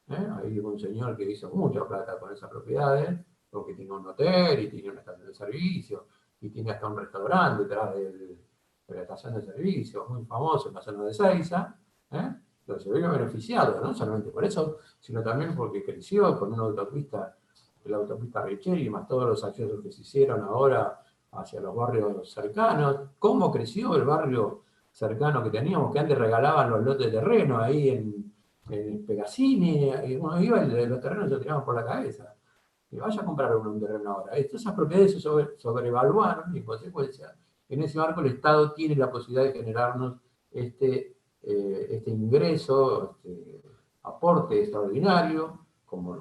Hay un señor que hizo mucha plata con esas propiedades, porque tiene un hotel y tiene una estación de servicio y tiene hasta un restaurante detrás de la estación de servicio, muy famoso en la zona de Ezeiza, pero se vio beneficiado, no solamente por eso, sino también porque creció con una autopista, la autopista Richeri, más todos los accesos que se hicieron ahora hacia los barrios cercanos. ¿Cómo creció el barrio cercano que teníamos, que antes regalaban los lotes de terreno ahí en Pegasini? Y uno iba y los terrenos se tiraban por la cabeza. Y vaya a comprar un terreno ahora. Esas propiedades se sobrevaluaron y en consecuencia, en ese marco el Estado tiene la posibilidad de generarnos este ingreso, este aporte extraordinario, como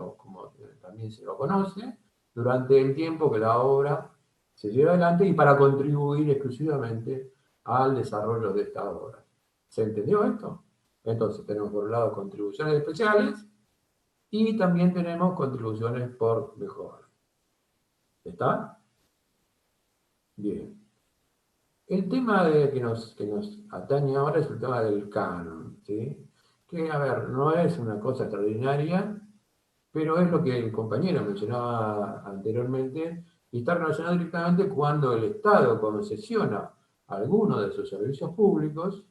también se lo conoce, durante el tiempo que la obra se lleva adelante y para contribuir exclusivamente al desarrollo de esta obra. ¿Se entendió esto? Entonces tenemos por un lado contribuciones especiales y también tenemos contribuciones por mejora. ¿Está? Bien. El tema que nos atañe ahora es el tema del canon, ¿sí? Que, a ver, no es una cosa extraordinaria, pero es lo que el compañero mencionaba anteriormente, y está relacionado directamente cuando el Estado concesiona alguno de sus servicios públicos,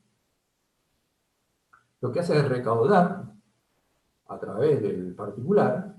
lo que hace es recaudar a través del particular,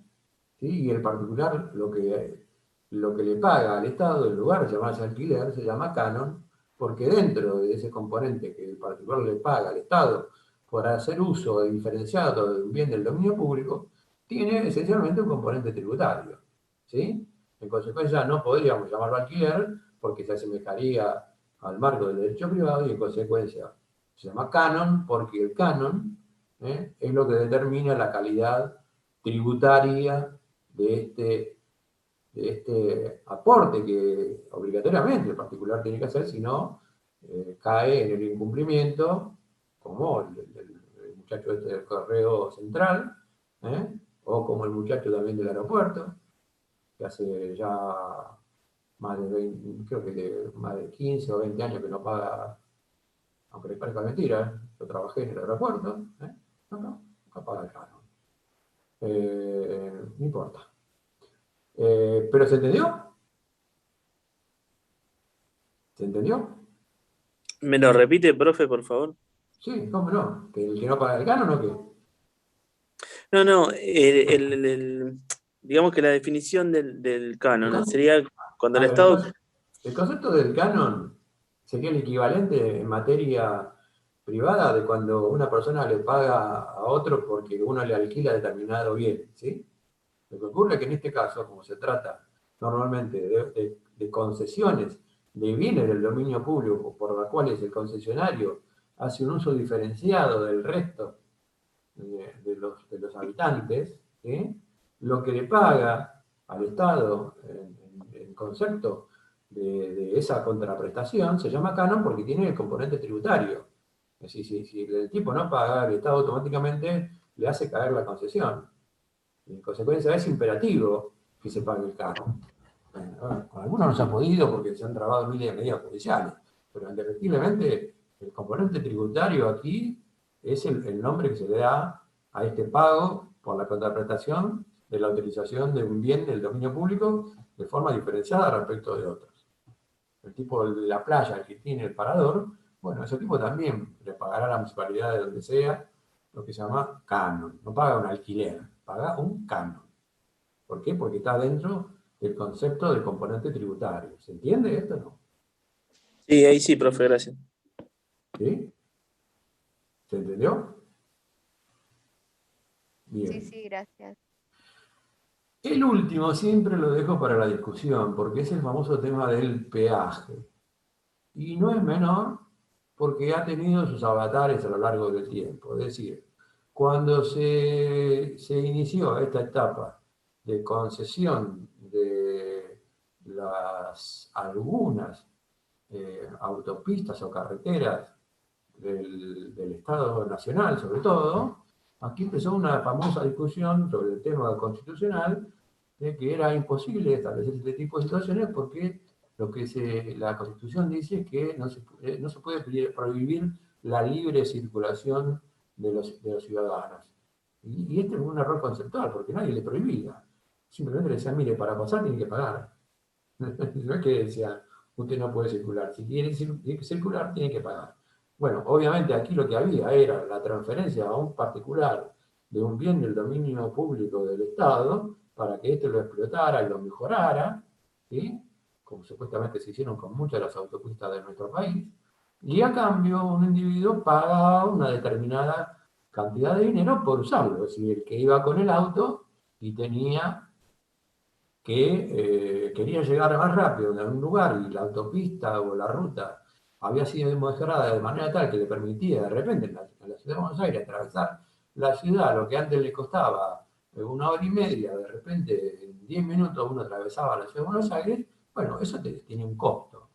¿sí? Y el particular lo que le paga al Estado, en lugar de llamarse alquiler, se llama canon, porque dentro de ese componente que el particular le paga al Estado por hacer uso diferenciado de un bien del dominio público, tiene esencialmente un componente tributario, ¿sí? En consecuencia no podríamos llamarlo alquiler porque se asemejaría al marco del derecho privado y en consecuencia se llama canon porque el canon es lo que determina la calidad tributaria de este aporte que obligatoriamente el particular tiene que hacer, si no, cae en el incumplimiento, como el muchacho este del correo central, o como el muchacho también del aeropuerto, que hace ya más de 20, creo que más de 15 o 20 años que no paga, aunque les parezca mentira, yo trabajé en el aeropuerto, no paga el canon. No importa. ¿Pero se entendió? ¿Se entendió? ¿Me lo repite, profe, por favor? Sí, cómo no. ¿Que el que no paga el canon o qué? No, digamos que la definición del canon sería cuando A el ver, Estado... el concepto del canon sería el equivalente en materia privada de cuando una persona le paga a otro porque uno le alquila determinado bien, ¿sí? Lo que ocurre es que en este caso, como se trata normalmente de concesiones de bienes del dominio público por las cuales el concesionario hace un uso diferenciado del resto de los habitantes, ¿sí? Lo que le paga al Estado en concepto de esa contraprestación se llama canon porque tiene el componente tributario. Es decir, si el tipo no paga, el Estado automáticamente le hace caer la concesión. En consecuencia es imperativo que se pague el canon. Bueno, con algunos no se ha podido porque se han trabado miles de medidas judiciales, pero indefectiblemente el componente tributario aquí es el nombre que se le da a este pago por la contraprestación de la utilización de un bien del dominio público de forma diferenciada respecto de otros. El tipo de la playa, el que tiene el parador, bueno, ese tipo también le pagará a la municipalidad de donde sea lo que se llama canon. No paga un alquiler, paga un canon. ¿Por qué? Porque está dentro del concepto del componente tributario. ¿Se entiende esto o no? Sí, ahí sí, profe, gracias. ¿Sí? ¿Se entendió? Bien. Sí, gracias. El último siempre lo dejo para la discusión, porque es el famoso tema del peaje. Y no es menor porque ha tenido sus avatares a lo largo del tiempo. Es decir, cuando se inició esta etapa de concesión de algunas autopistas o carreteras del Estado Nacional, sobre todo, aquí empezó una famosa discusión sobre el tema constitucional de que era imposible establecer este tipo de situaciones porque lo que la Constitución dice es que no se puede prohibir la libre circulación de los ciudadanos. Y este es un error conceptual, porque nadie le prohibía. Simplemente le decía, mire, para pasar tiene que pagar. No es que decía, usted no puede circular. Si quiere circular, tiene que pagar. Bueno, obviamente aquí lo que había era la transferencia a un particular de un bien del dominio público del Estado para que éste lo explotara y lo mejorara, ¿sí? Como supuestamente se hicieron con muchas de las autopistas de nuestro país, y a cambio un individuo pagaba una determinada cantidad de dinero por usarlo. Es decir, el que iba con el auto y tenía que quería llegar más rápido a un lugar y la autopista o la ruta había sido mejorada de manera tal que le permitía de repente en la ciudad de Buenos Aires atravesar la ciudad, lo que antes le costaba 1 hora y media, de repente en 10 minutos uno atravesaba la ciudad de Buenos Aires, bueno, eso tiene un costo.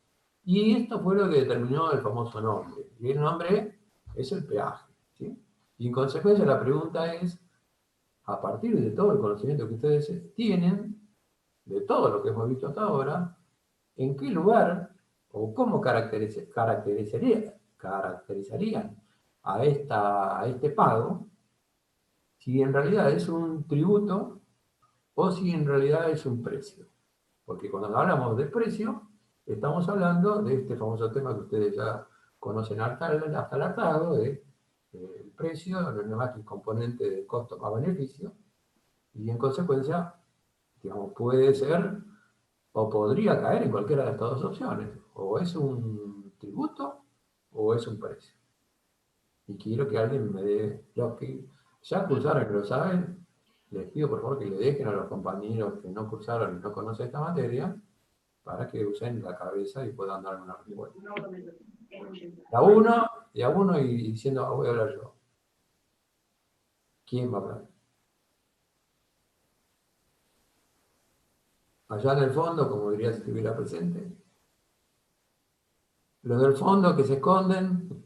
Y esto fue lo que determinó el famoso nombre. Y el nombre es el peaje, ¿sí? Y en consecuencia la pregunta es, a partir de todo el conocimiento que ustedes tienen, de todo lo que hemos visto hasta ahora, en qué lugar o cómo caracterizarían a este pago, si en realidad es un tributo o si en realidad es un precio. Porque cuando hablamos de precio, estamos hablando de este famoso tema que ustedes ya conocen hasta el hartazgo, de el precio no es más que el componente de costo más beneficio, y en consecuencia, digamos, puede ser o podría caer en cualquiera de estas dos opciones. O es un tributo o es un precio. Y quiero que alguien me dé, los que ya cursaron que lo saben, les pido por favor que le dejen a los compañeros que no cursaron y no conocen esta materia, para que usen la cabeza y puedan dar una respuesta. A uno y diciendo, voy a hablar yo. ¿Quién va a hablar? Allá en el fondo, como diría si estuviera presente. Los del fondo que se esconden,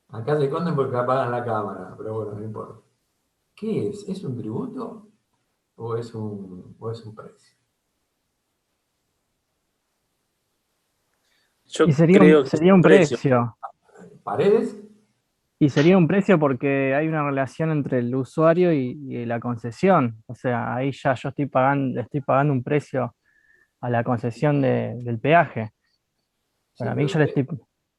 acá se esconden porque apagan la cámara, pero bueno, no importa. ¿Qué es? ¿Es un tributo o es un precio? Yo Y creo que es sería un un precio. precio. ¿Paredes? Y sería un precio porque hay una relación entre el usuario y la concesión. O sea, ahí ya yo le estoy pagando un precio a la concesión del peaje. Sí, Para mí yo le estoy...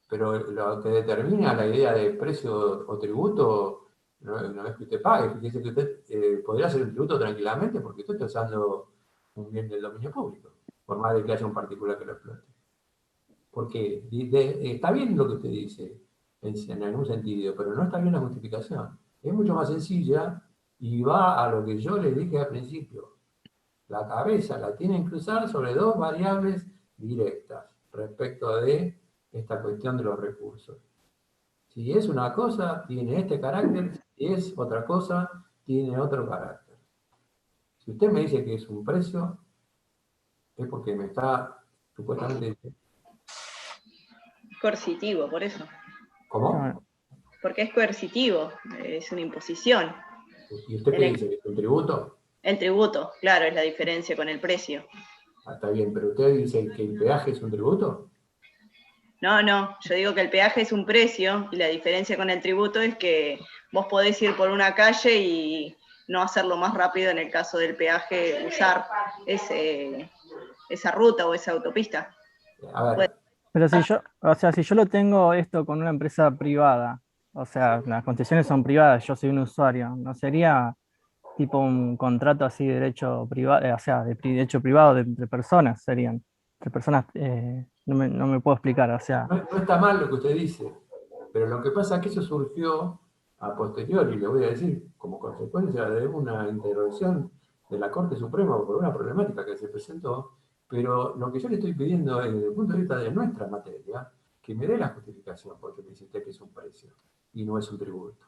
pero lo que determina la idea de precio o tributo no es que usted pague, fíjese que usted podría hacer un tributo tranquilamente porque usted está usando un bien del dominio público, por más de que haya un particular que lo explote. Porque está bien lo que usted dice, en algún sentido, pero no está bien la justificación. Es mucho más sencilla y va a lo que yo les dije al principio. La cabeza la tienen que usar sobre dos variables directas respecto de esta cuestión de los recursos. Si es una cosa, tiene este carácter, si es otra cosa, tiene otro carácter. Si usted me dice que es un precio, es porque me está supuestamente... Coercitivo, por eso. ¿Cómo? Porque es coercitivo, es una imposición. ¿Y usted qué dice? ¿Que es un tributo? El tributo, claro, es la diferencia con el precio. Ah, está bien, pero usted dice que el peaje es un tributo. No, yo digo que el peaje es un precio y la diferencia con el tributo es que vos podés ir por una calle y no hacerlo más rápido en el caso del peaje, usar esa ruta o esa autopista. A ver. Pero si yo lo tengo esto con una empresa privada, o sea, las concesiones son privadas, yo soy un usuario, ¿no sería tipo un contrato así de derecho privado, o sea, de derecho privado entre personas serían? Entre personas, no me puedo explicar, o sea... No está mal lo que usted dice, pero lo que pasa es que eso surgió a posteriori, le voy a decir, como consecuencia de una intervención de la Corte Suprema por una problemática que se presentó, pero lo que yo le estoy pidiendo es, desde el punto de vista de nuestra materia, que me dé la justificación, porque me dice usted que es un precio y no es un tributo.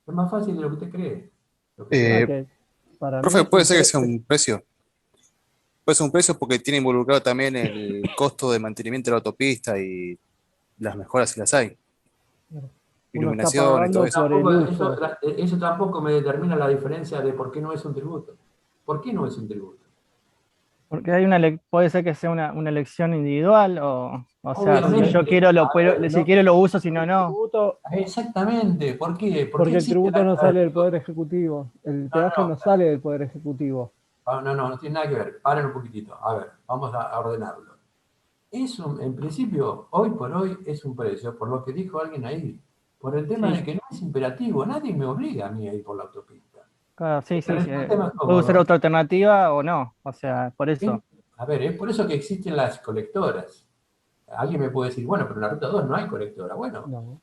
Es más fácil de lo que usted cree. Profe, puede ser que sea un precio. Puede ser un precio porque tiene involucrado también el costo de mantenimiento de la autopista y las mejoras si las hay. Iluminación y todo eso. Eso tampoco me determina la diferencia de por qué no es un tributo. ¿Por qué no es un tributo? Porque hay puede ser que sea una elección individual, o sea, si yo quiero si quiero lo uso, si no, no. Exactamente, ¿por qué? Porque el tributo no sale del Poder Ejecutivo, el peaje no sale del Poder Ejecutivo. No tiene nada que ver, paren un poquitito, a ver, vamos a ordenarlo. En principio, hoy por hoy es un precio, por lo que dijo alguien ahí, por el tema de que no es imperativo, nadie me obliga a mí a ir por la autopista. Claro, sí. Puede ser otra alternativa o no, o sea, por eso. ¿Sí? A ver, es por eso que existen las colectoras. Alguien me puede decir, bueno, pero en la ruta 2 no hay colectora. Bueno,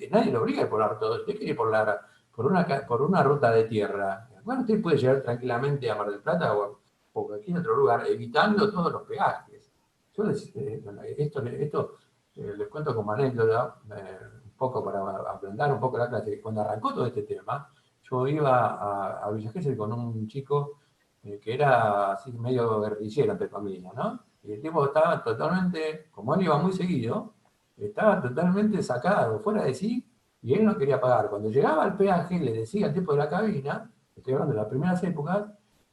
nadie lo obliga a ir por la ruta 2, usted quiere ir por una ruta de tierra. Bueno, usted puede llegar tranquilamente a Mar del Plata o cualquier otro lugar, evitando todos los peajes. Yo esto les cuento como anécdota, un poco para ablandar un poco la clase. Cuando arrancó todo este tema, yo iba a Villa Gesell con un chico que era así medio guerrillero, entre comillas, ¿no? Y el tipo estaba totalmente, como él iba muy seguido, estaba totalmente sacado, fuera de sí, y él no quería pagar. Cuando llegaba al peaje, le decía al tipo de la cabina, estoy hablando de las primeras épocas,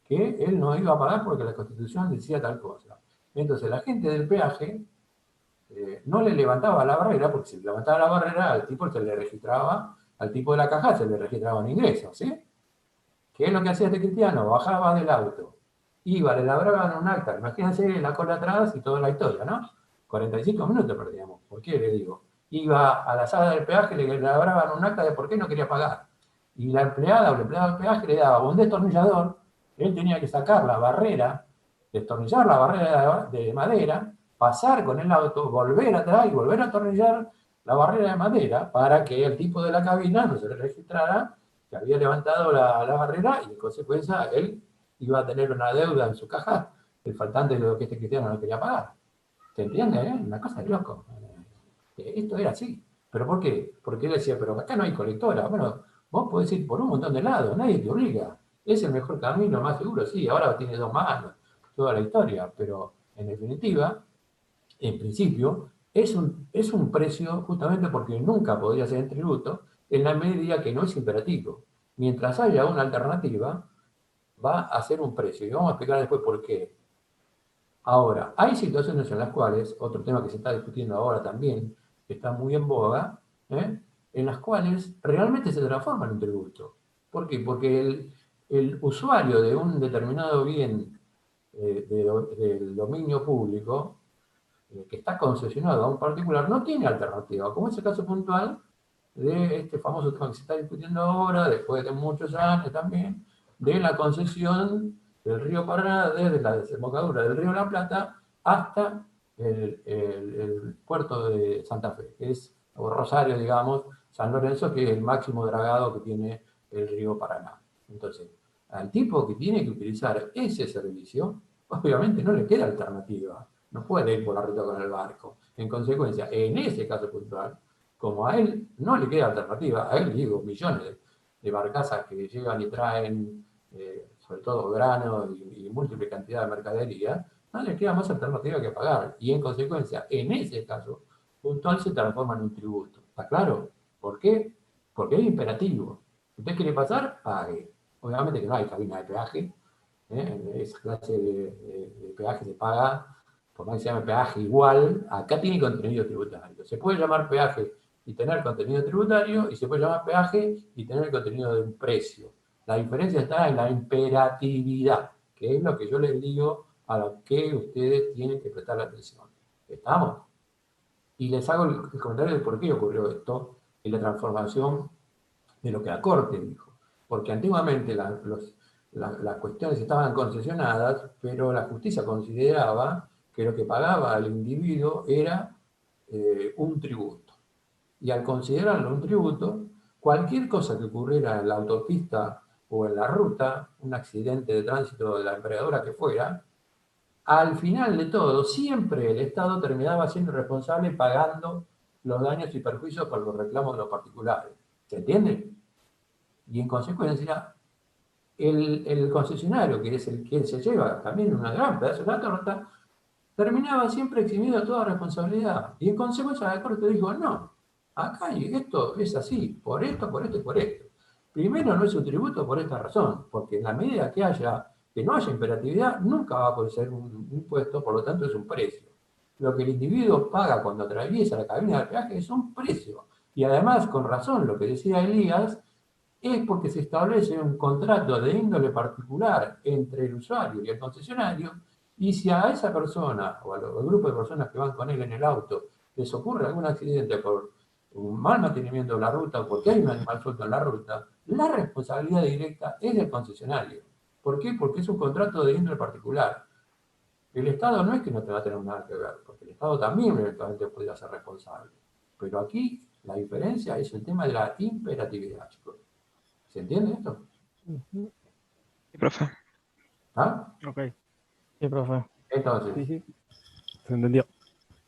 que él no iba a pagar porque la Constitución decía tal cosa. Entonces la gente del peaje no le levantaba la barrera, porque si le levantaba la barrera, al tipo se le registraba, al tipo de la caja se le registraba un ingreso, ¿sí? ¿Qué es lo que hacía este cristiano? Bajaba del auto, iba, le labraban un acta, imagínense la cola atrás y toda la historia, ¿no? 45 minutos perdíamos. ¿Por qué le digo? Iba a la sala del peaje, le labraban un acta de por qué no quería pagar. Y la empleada o el empleado del peaje le daba un destornillador, él tenía que sacar la barrera, destornillar la barrera de madera, pasar con el auto, volver atrás y volver a atornillar la barrera de madera para que el tipo de la cabina no se le registrara que había levantado la barrera y en consecuencia él iba a tener una deuda en su caja, el faltante de lo que este cristiano no quería pagar. ¿Se entiende? Una cosa de loco. Esto era así. ¿Pero por qué? Porque él decía, pero acá no hay colectora. Bueno, vos podés ir por un montón de lados, nadie te obliga. Es el mejor camino, más seguro, sí, ahora tiene dos manos. toda la historia, pero en definitiva, en principio, es un precio justamente porque nunca podría ser en tributo en la medida que no es imperativo. Mientras haya una alternativa, va a ser un precio. Y vamos a explicar después por qué. Ahora, hay situaciones en las cuales, otro tema que se está discutiendo ahora también, que está muy en boga, en las cuales realmente se transforma en un tributo. ¿Por qué? Porque el usuario de un determinado bien del dominio público, que está concesionado a un particular, no tiene alternativa, como es el caso puntual de este famoso tema que se está discutiendo ahora, después de muchos años también, de la concesión del río Paraná, desde la desembocadura del río La Plata hasta el puerto de Santa Fe, que es, o Rosario, digamos, San Lorenzo, que es el máximo dragado que tiene el río Paraná. Entonces, al tipo que tiene que utilizar ese servicio, obviamente no le queda alternativa, no puede ir por la ruta con el barco. En consecuencia, en ese caso puntual, como a él no le queda alternativa, a él digo, millones de barcazas que llegan y traen, sobre todo grano y múltiple cantidad de mercadería, no le queda más alternativa que pagar. Y en consecuencia, en ese caso puntual se transforma en un tributo. ¿Está claro? ¿Por qué? Porque es imperativo. ¿Usted quiere pasar? Pague. Obviamente que no hay cabina de peaje. Esa clase de peaje se paga, por más que se llame peaje igual, acá tiene contenido tributario. Se puede llamar peaje y tener contenido tributario, y se puede llamar peaje y tener el contenido de un precio. La diferencia está en la imperatividad, que es lo que yo les digo a lo que ustedes tienen que prestar atención. ¿Estamos? Y les hago el comentario de por qué ocurrió esto y la transformación de lo que la Corte dijo. Porque antiguamente las cuestiones estaban concesionadas, pero la justicia consideraba que lo que pagaba el individuo era un tributo. Y al considerarlo un tributo, cualquier cosa que ocurriera en la autopista o en la ruta, un accidente de tránsito de la emperadora que fuera, al final de todo, siempre el Estado terminaba siendo responsable pagando los daños y perjuicios por los reclamos de los particulares. ¿Se entiende? Y en consecuencia, el concesionario, que es el que se lleva también una gran pedazo de la torta, terminaba siempre eximido de toda responsabilidad. Y en consecuencia la Corte dijo, no, acá esto es así, por esto y por esto. Primero, no es un tributo por esta razón, porque en la medida que no haya imperatividad, nunca va a poder ser un impuesto, por lo tanto es un precio. Lo que el individuo paga cuando atraviesa la cabina de peaje es un precio. Y además, con razón, lo que decía Elías, es porque se establece un contrato de índole particular entre el usuario y el concesionario, y si a esa persona o al grupo de personas que van con él en el auto les ocurre algún accidente por un mal mantenimiento de la ruta o porque hay un animal suelto en la ruta, la responsabilidad directa es del concesionario. ¿Por qué? Porque es un contrato de índole particular. El Estado no es que no te va a tener nada que ver, porque el Estado también eventualmente podría ser responsable. Pero aquí la diferencia es el tema de la imperatividad, chicos. ¿Se entiende esto? Ujú. Sí, profe. ¿Ah? Ok. Sí, profe. Entonces, Sí. Se entendió.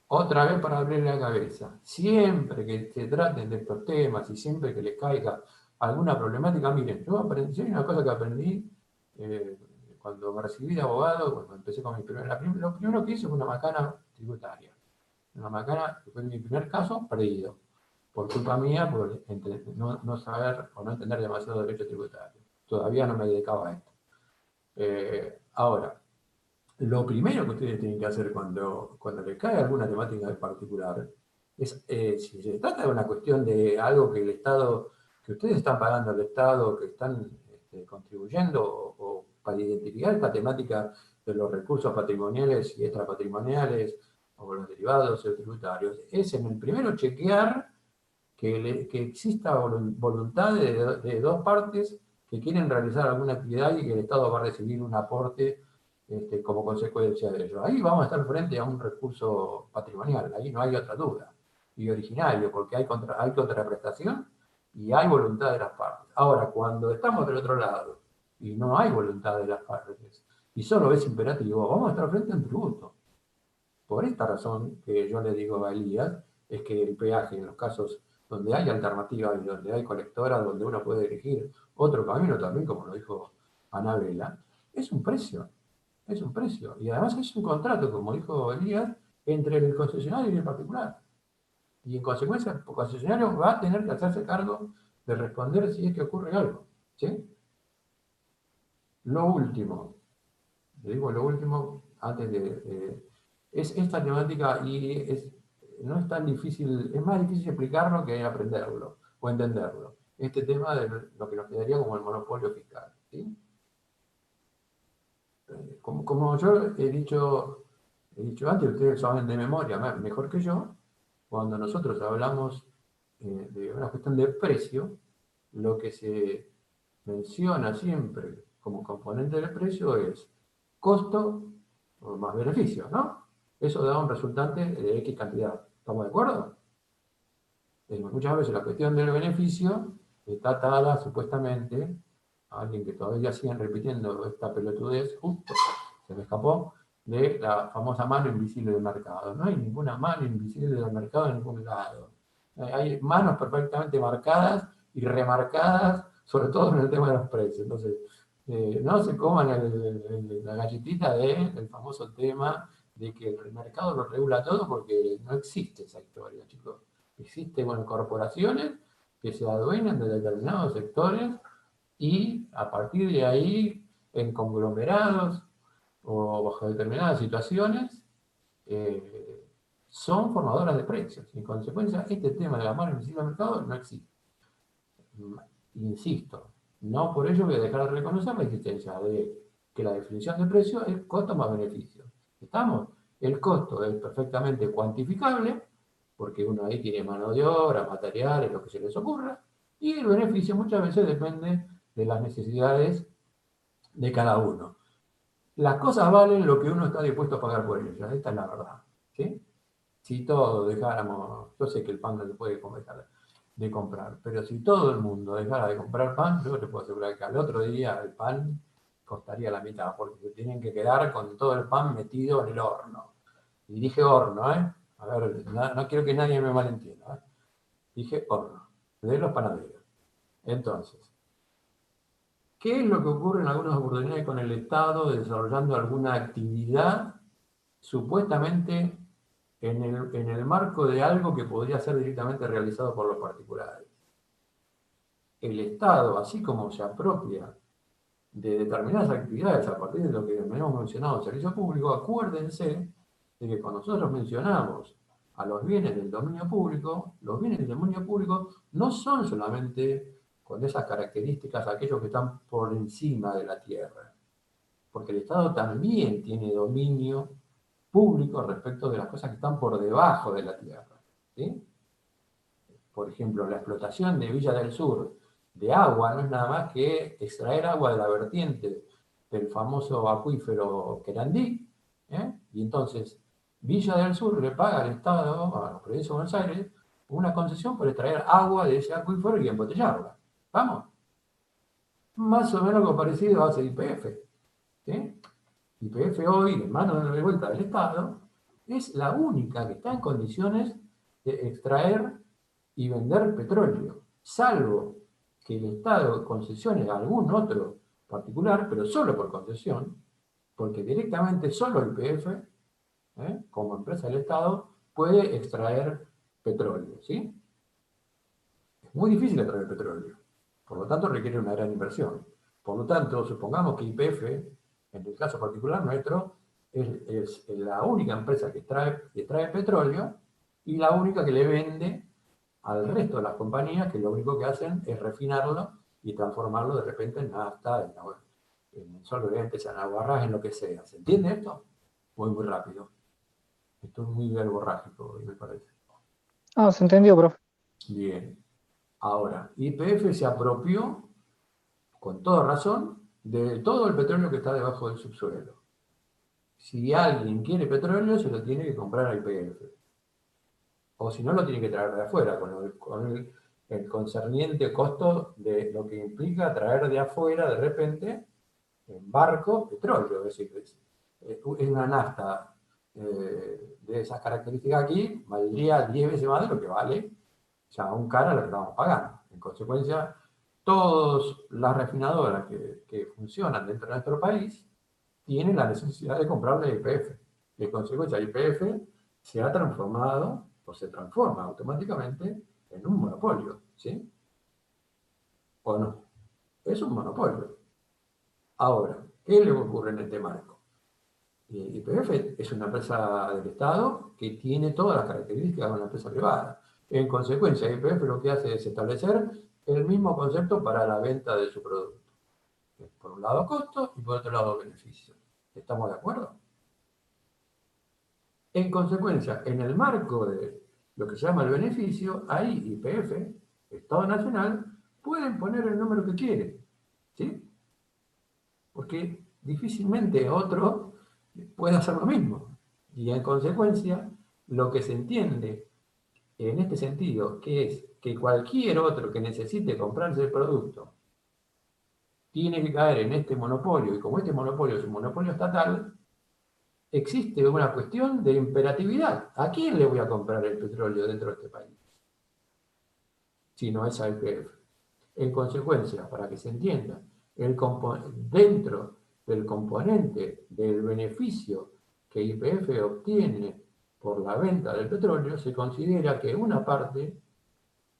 otra vez para abrirle la cabeza, siempre que se traten de estos temas y siempre que les caiga alguna problemática, miren, yo aprendí, hay una cosa que aprendí cuando me recibí de abogado, cuando empecé con lo primero que hice fue una macana tributaria. Una macana que fue mi primer caso perdido, por culpa mía, por no saber o no entender demasiado derecho tributario. Todavía no me dedicaba a esto. Ahora, lo primero que ustedes tienen que hacer cuando les cae alguna temática en particular es, si se trata de una cuestión de algo que el Estado, que ustedes están pagando al Estado, que están contribuyendo o para identificar esta temática de los recursos patrimoniales y extrapatrimoniales o los derivados tributarios, es en el primero chequear que exista voluntad de dos partes que quieren realizar alguna actividad y que el Estado va a recibir un aporte como consecuencia de ello. Ahí vamos a estar frente a un recurso patrimonial, ahí no hay otra duda, y originario, porque hay contraprestación y hay voluntad de las partes. Ahora, cuando estamos del otro lado y no hay voluntad de las partes y solo es imperativo, vamos a estar frente a un tributo. Por esta razón que yo le digo a Elías, es que el peaje en los casos donde hay alternativas y donde hay colectoras, donde uno puede elegir otro camino también, como lo dijo Anabela, es un precio. Es un precio. Y además es un contrato, como dijo Elías, entre el concesionario y el particular. Y en consecuencia, el concesionario va a tener que hacerse cargo de responder si es que ocurre algo. ¿Sí? Lo último, le digo lo último, antes es esta temática y no es tan difícil, es más difícil explicarlo que aprenderlo o entenderlo. Este tema de lo que nos quedaría como el monopolio fiscal. ¿Sí? Como yo he dicho antes, ustedes saben de memoria mejor que yo, cuando nosotros hablamos de una cuestión de precio, lo que se menciona siempre como componente del precio es costo más beneficio, ¿no? Eso da un resultante de X cantidad. ¿Estamos de acuerdo? Muchas veces la cuestión del beneficio está atada supuestamente a alguien que todavía siguen repitiendo esta pelotudez, justo se me escapó, de la famosa mano invisible del mercado. No hay ninguna mano invisible del mercado en ningún lado. Hay manos perfectamente marcadas y remarcadas, sobre todo en el tema de los precios. Entonces, no se coman la galletita del famoso tema de que el mercado lo regula todo, porque no existe esa historia, chicos. Existen corporaciones que se adueñan de determinados sectores y a partir de ahí, en conglomerados o bajo determinadas situaciones, son formadoras de precios. En consecuencia, este tema de la mano invisible del mercado no existe. Insisto, no por ello voy a dejar de reconocer la existencia de que la definición de precio es costo más beneficio. ¿Estamos? El costo es perfectamente cuantificable, porque uno ahí tiene mano de obra, materiales, lo que se les ocurra, y el beneficio muchas veces depende de las necesidades de cada uno. Las cosas valen lo que uno está dispuesto a pagar por ellas, esta es la verdad. ¿Sí? Si todos dejáramos, yo sé que el pan no se puede dejar de comprar, pero si todo el mundo dejara de comprar pan, yo te puedo asegurar que al otro día el pan costaría la mitad, porque se tienen que quedar con todo el pan metido en el horno. Y dije horno, ¿eh? A ver, no quiero que nadie me malentienda, ¿eh? Dije horno, de los panaderos. Entonces, ¿qué es lo que ocurre en algunas oportunidades con el Estado desarrollando alguna actividad supuestamente en el marco de algo que podría ser directamente realizado por los particulares? El Estado, así como se apropia de determinadas actividades a partir de lo que hemos mencionado, servicio público, acuérdense de que cuando nosotros mencionamos a los bienes del dominio público, los bienes del dominio público no son solamente con esas características aquellos que están por encima de la tierra, porque el Estado también tiene dominio público respecto de las cosas que están por debajo de la tierra. ¿Sí? Por ejemplo, la explotación de Villa del Sur de agua no es nada más que extraer agua de la vertiente del famoso acuífero Querandí, y entonces Villa del Sur le paga al Estado, a la provincia de Buenos Aires, una concesión por extraer agua de ese acuífero y embotellarla. ¿Vamos? Más o menos algo parecido hace YPF. ¿Sí? YPF hoy, en manos de vuelta del Estado, es la única que está en condiciones de extraer y vender petróleo, salvo que el Estado concesione a algún otro particular, pero solo por concesión, porque directamente solo el YPF, como empresa del Estado, puede extraer petróleo. ¿Sí? Es muy difícil extraer petróleo, por lo tanto requiere una gran inversión. Por lo tanto, supongamos que YPF, en el caso particular nuestro, es la única empresa que extrae petróleo y la única que le vende al resto de las compañías, que lo único que hacen es refinarlo y transformarlo de repente en nafta, en solventes, en aguarrás, en lo que sea. ¿Se entiende esto? Voy muy rápido. Esto es muy verborrágico, me parece. Ah, se entendió, profe. Bien. Ahora, YPF se apropió, con toda razón, de todo el petróleo que está debajo del subsuelo. Si alguien quiere petróleo, se lo tiene que comprar a YPF. O si no, lo tiene que traer de afuera, con el concerniente costo de lo que implica traer de afuera, de repente, en barco, petróleo. Es decir, es una nafta de esas características aquí, valdría 10 veces más de lo que vale, ya aún cara lo que estamos pagando. En consecuencia, todas las refinadoras que funcionan dentro de nuestro país tiene la necesidad de comprarle YPF. Y en consecuencia, YPF se ha transformado, o se transforma automáticamente, en un monopolio, ¿sí? ¿O no? Es un monopolio. Ahora, ¿qué le ocurre en este marco? YPF es una empresa del Estado que tiene todas las características de una empresa privada. En consecuencia, YPF lo que hace es establecer el mismo concepto para la venta de su producto. Por un lado costo y por otro lado beneficio. ¿Estamos de acuerdo? En consecuencia, en el marco de lo que se llama el beneficio, ahí YPF, Estado Nacional, pueden poner el número que quieren, ¿sí? Porque difícilmente otro puede hacer lo mismo. Y en consecuencia, lo que se entiende en este sentido, que es que cualquier otro que necesite comprarse el producto tiene que caer en este monopolio, y como este monopolio es un monopolio estatal, existe una cuestión de imperatividad. ¿A quién le voy a comprar el petróleo dentro de este país? Si no es a YPF. En consecuencia, para que se entienda, dentro del componente del beneficio que YPF obtiene por la venta del petróleo, se considera que una parte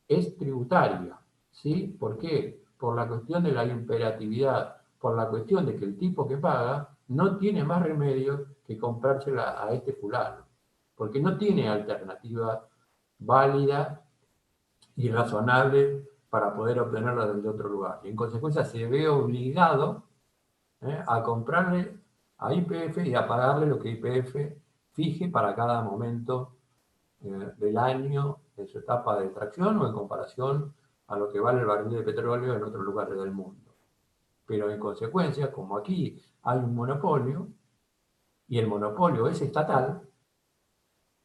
es tributaria. ¿Sí? ¿Por qué? Por la cuestión de la imperatividad, por la cuestión de que el tipo que paga no tiene más remedio que comprársela a este fulano, porque no tiene alternativa válida y razonable para poder obtenerla desde otro lugar. Y en consecuencia se ve obligado a comprarle a YPF y a pagarle lo que YPF fije para cada momento del año en su etapa de extracción o en comparación a lo que vale el barril de petróleo en otros lugares del mundo. Pero en consecuencia, como aquí hay un monopolio, y el monopolio es estatal,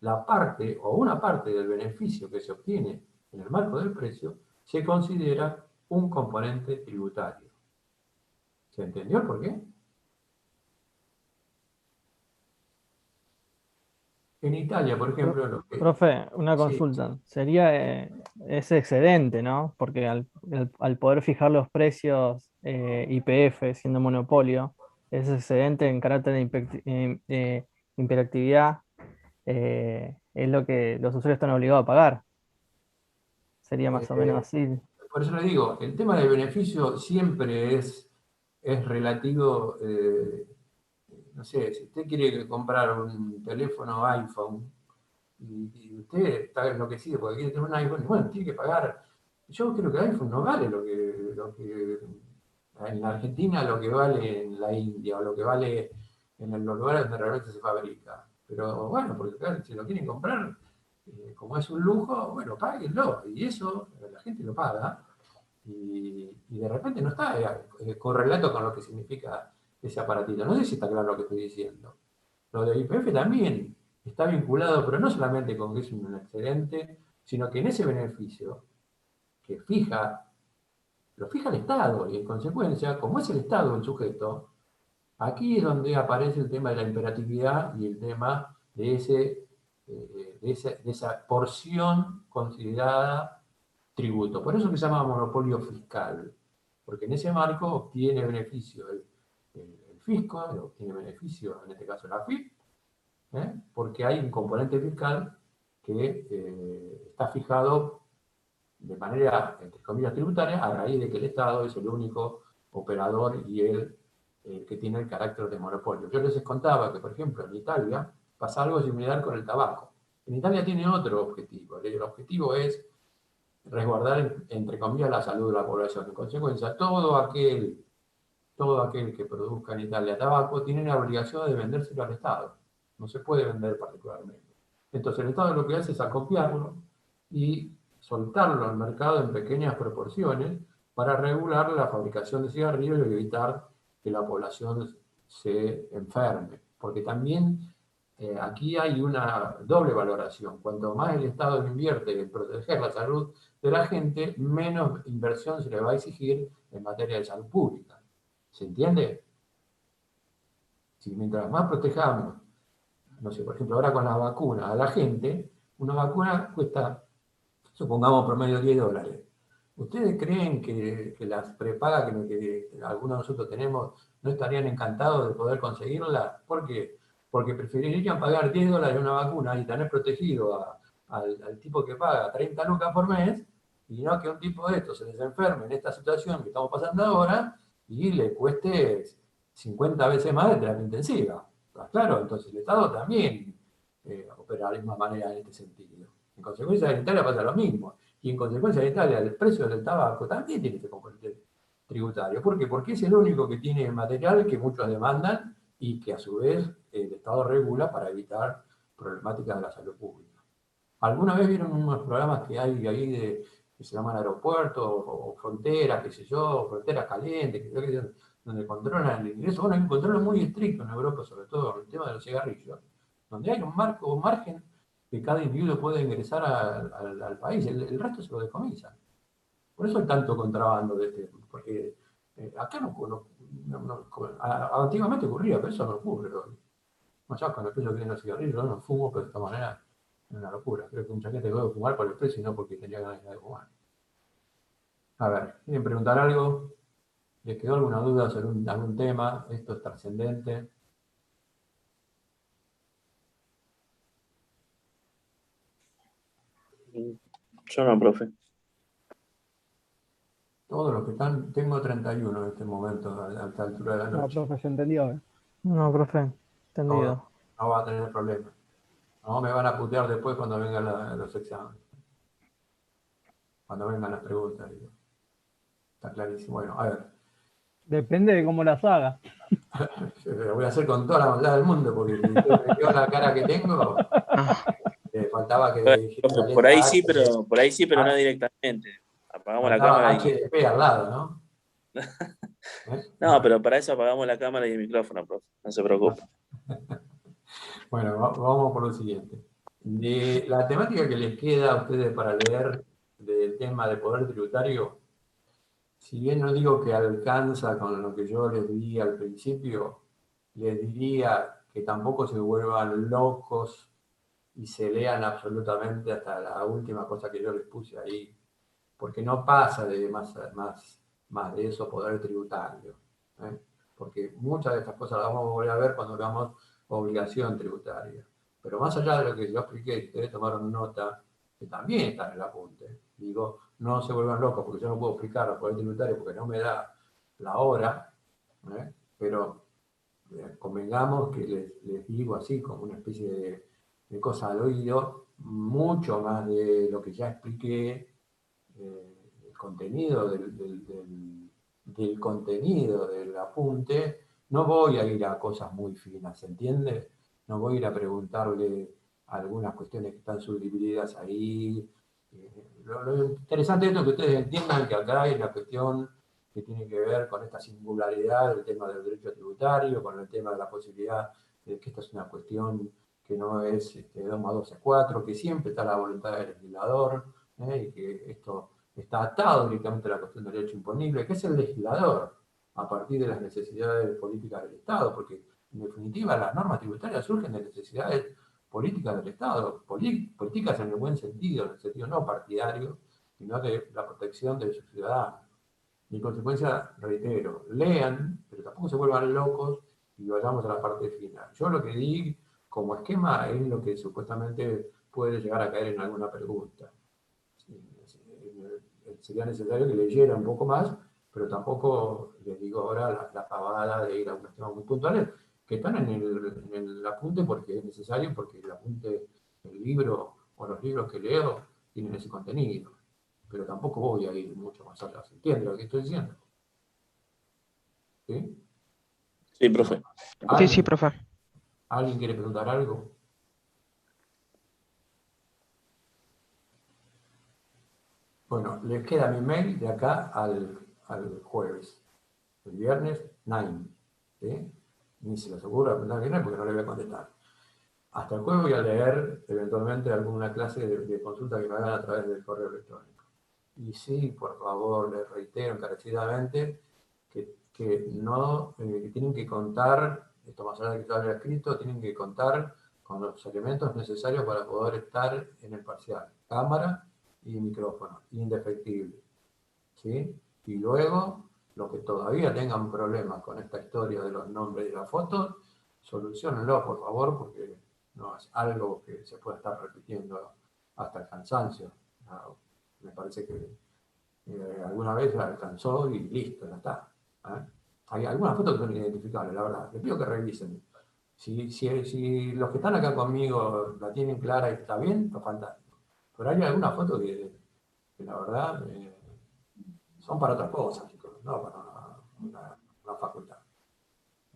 la parte o una parte del beneficio que se obtiene en el marco del precio se considera un componente tributario. ¿Se entendió el por qué? En Italia, por ejemplo, lo que... Profe, una Sí. consulta. Sería ese excedente, ¿no? Porque al poder fijar los precios YPF siendo monopolio, ese excedente en carácter de imperatividad es lo que los usuarios están obligados a pagar. Sería más o menos así. Por eso le digo, el tema del beneficio siempre es relativo, no sé, si usted quiere comprar un teléfono iPhone y usted está enloquecido porque quiere tener un iPhone, y bueno, tiene que pagar. Yo creo que el iPhone no vale lo que en la Argentina, lo que vale en la India, o lo que vale en los lugares donde realmente se fabrica. Pero bueno, porque claro, si lo quieren comprar, como es un lujo, bueno, páguenlo. Y eso la gente lo paga. Y de repente no está correlato con lo que significa ese aparatito. No sé si está claro lo que estoy diciendo. Lo de YPF también está vinculado, pero no solamente con que es un excedente, sino que en ese beneficio que lo fija el Estado, y en consecuencia, como es el Estado el sujeto, aquí es donde aparece el tema de la imperatividad y el tema de esa porción considerada tributo. Por eso que se llama monopolio fiscal, porque en ese marco obtiene beneficio el fisco, obtiene beneficio, en este caso la AFIP, porque hay un componente fiscal que está fijado de manera, entre comillas, tributaria, a raíz de que el Estado es el único operador y el que tiene el carácter de monopolio. Yo les contaba que, por ejemplo, en Italia pasa algo similar con el tabaco. En Italia tiene otro objetivo. El objetivo es resguardar, entre comillas, la salud de la población. En consecuencia, todo aquel que produzca en Italia tabaco tiene la obligación de vendérselo al Estado. No se puede vender particularmente. Entonces el Estado lo que hace es acopiarlo y soltarlo al mercado en pequeñas proporciones para regular la fabricación de cigarrillos y evitar que la población se enferme. Porque también aquí hay una doble valoración. Cuanto más el Estado invierte en proteger la salud de la gente, menos inversión se le va a exigir en materia de salud pública. ¿Se entiende? Si mientras más protejamos, no sé, por ejemplo, ahora con las vacunas a la gente, una vacuna cuesta, supongamos, promedio $10. ¿Ustedes creen que las prepagas que algunos de nosotros tenemos no estarían encantados de poder conseguirlas? ¿Por qué? Porque preferirían pagar $10 una vacuna y tener protegido al tipo que paga 30 lucas por mes, y no que un tipo de estos se les enferme en esta situación que estamos pasando ahora y le cueste 50 veces más de terapia intensiva. ¿Está claro? Entonces el Estado también opera de la misma manera en este sentido. En consecuencia sanitaria pasa lo mismo. Y en consecuencia sanitaria el precio del tabaco también tiene ese componente tributario. ¿Por qué? Porque es el único que tiene material que muchos demandan y que a su vez el Estado regula para evitar problemáticas de la salud pública. ¿Alguna vez vieron unos programas que hay ahí que se llaman aeropuertos o fronteras, qué sé yo, fronteras calientes, donde controlan el ingreso? Bueno, hay un control muy estricto en Europa, sobre todo en el tema de los cigarrillos, donde hay un margen que cada individuo puede ingresar al país, el resto se lo decomisan. Por eso hay tanto contrabando de este, porque acá antiguamente ocurría, pero eso no ocurre hoy. Allá con el precio que tienen los cigarrillos, yo no fumo, pero de esta manera es una locura. Creo que mucha gente debe fumar por el precio y no porque tenía ganas de fumar. A ver, ¿quieren preguntar algo? ¿Les quedó alguna duda sobre algún tema? ¿Esto es trascendente? Yo no, profe. Todos los que están, tengo 31 en este momento, a esta altura de la No, noche. profe, se entendió, ¿eh? No, profe, entendido. No va a tener problema. No me van a putear después cuando vengan los exámenes. Cuando vengan las preguntas, digo. Está clarísimo. Bueno, a ver. Depende de cómo las haga. Lo voy a hacer con toda la maldad del mundo, porque si usted me vio la cara que tengo, faltaba que dijera Por ahí sí, letra H, pero no directamente. Apagamos la faltaba cámara y... HDP al lado, ¿no? No, pero para eso apagamos la cámara y el micrófono, profe. No se preocupe. Bueno, vamos por lo siguiente. De la temática que les queda a ustedes para leer del tema de poder tributario, si bien no digo que alcanza con lo que yo les di al principio, les diría que tampoco se vuelvan locos y se lean absolutamente hasta la última cosa que yo les puse ahí, porque no pasa de más de eso poder tributario, ¿eh? Porque muchas de estas cosas las vamos a volver a ver cuando veamos obligación tributaria. Pero más allá de lo que yo expliqué, y ustedes tomaron nota, que también está en el apunte. Digo, no se vuelvan locos, porque yo no puedo explicar el poder tributario porque no me da la hora, ¿eh? Pero convengamos que les digo así, como una especie de cosa al oído, mucho más de lo que ya expliqué, el contenido del contenido del apunte. No voy a ir a cosas muy finas, ¿se entiende? No voy a ir a preguntarle algunas cuestiones que están subdivididas ahí. Lo interesante es que ustedes entiendan que acá hay una cuestión que tiene que ver con esta singularidad del tema del derecho tributario, con el tema de la posibilidad de que esta es una cuestión que no es 2 más 2 es 4, que siempre está la voluntad del legislador, y que esto está atado directamente a la cuestión del derecho imponible, que es el legislador, a partir de las necesidades políticas del Estado, porque en definitiva las normas tributarias surgen de necesidades políticas del Estado, políticas en el buen sentido, en el sentido no partidario, sino de la protección de sus ciudadanos. Y en consecuencia, reitero, lean, pero tampoco se vuelvan locos y vayamos a la parte final. Yo lo que di como esquema es lo que supuestamente puede llegar a caer en alguna pregunta. Sería necesario que leyera un poco más, pero tampoco les digo ahora la pavada de ir a unos temas muy puntuales, que están en el apunte porque es necesario, porque el apunte, el libro o los libros que leo tienen ese contenido. Pero tampoco voy a ir mucho más allá. ¿Se entiende lo que estoy diciendo? ¿Sí? Sí, profe. Sí, profe. ¿Alguien quiere preguntar algo? Bueno, les queda mi mail de acá al jueves. El viernes, 9. ¿Sí? Ni se los ocurra preguntar el viernes porque no le voy a contestar. Hasta el jueves voy a leer eventualmente alguna clase de consulta que me hagan a través del correo electrónico. Y sí, por favor, les reitero encarecidamente que no que tienen que contar, esto más allá de que yo haya escrito, tienen que contar con los elementos necesarios para poder estar en el parcial. Cámara y micrófono, indefectible. ¿sí? Y luego, los que todavía tengan problemas con esta historia de los nombres y las fotos, solucionenlo, por favor, porque no es algo que se pueda estar repitiendo hasta el cansancio. No, me parece que alguna vez la alcanzó y listo, ya está. Hay algunas fotos que son identificables, la verdad. Les pido que revisen. Si los que están acá conmigo la tienen clara y está bien, está fantástico. Pero hay algunas fotos que la verdad son para otras cosas, chicos, no para una facultad.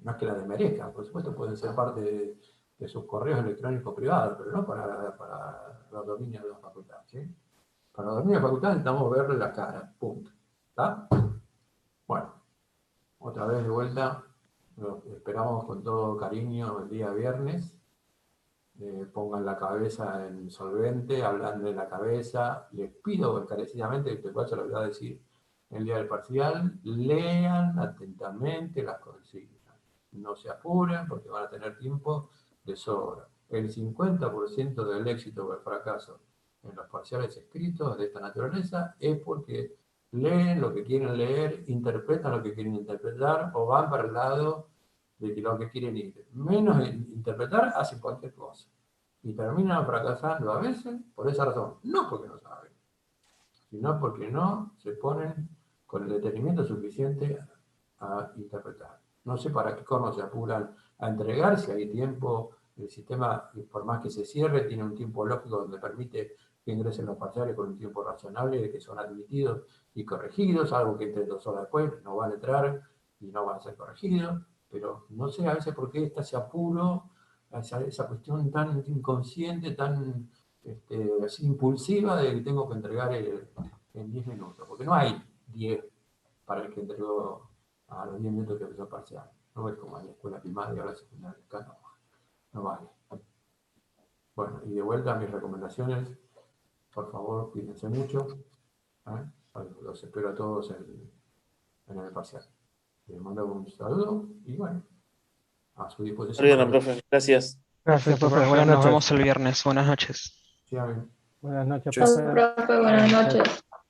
No es que la desmerezcan, por supuesto pueden ser parte de sus correos electrónicos privados, pero no para los dominios de la facultad, ¿sí? Para los dominios de la facultad necesitamos verle la cara, punto. ¿Está? Bueno, otra vez de vuelta, los esperamos con todo cariño el día viernes. Pongan la cabeza en solvente, hablan de la cabeza. Les pido encarecidamente, que igual se lo voy a decir el día del parcial, lean atentamente las consignas. No se apuren porque van a tener tiempo de sobra. El 50% del éxito o el fracaso en los parciales escritos de esta naturaleza es porque leen lo que quieren leer, interpretan lo que quieren interpretar o van para el lado de lo que quieren ir. Menos interpretar, hacen cualquier cosa. Y terminan fracasando a veces por esa razón. No porque no saben, sino porque no se ponen con el detenimiento suficiente a interpretar. No sé para qué corno se apuran a entregar, si hay tiempo, el sistema, por más que se cierre, tiene un tiempo lógico donde permite que ingresen los parciales con un tiempo razonable, de que son admitidos y corregidos, algo que entre 2 horas después no van a entrar y no van a ser corregidos, pero no sé a veces por qué ese apuro, esa cuestión tan inconsciente, tan así impulsiva de que tengo que entregar en 10 minutos, porque no hay 10 para el que entregó a los 10 minutos que empezó el parcial. No es como en la escuela primaria o la secundaria, acá no vale. Bueno, y de vuelta mis recomendaciones, por favor, cuídense mucho. Los espero a todos en el parcial. Les mando un saludo y bueno, a su disposición. Bien, profe, gracias. Gracias, profe. Nos vemos el viernes. Buenas noches. Sí, amén. Buenas noches, Chau. profe. Profe, buenas noches.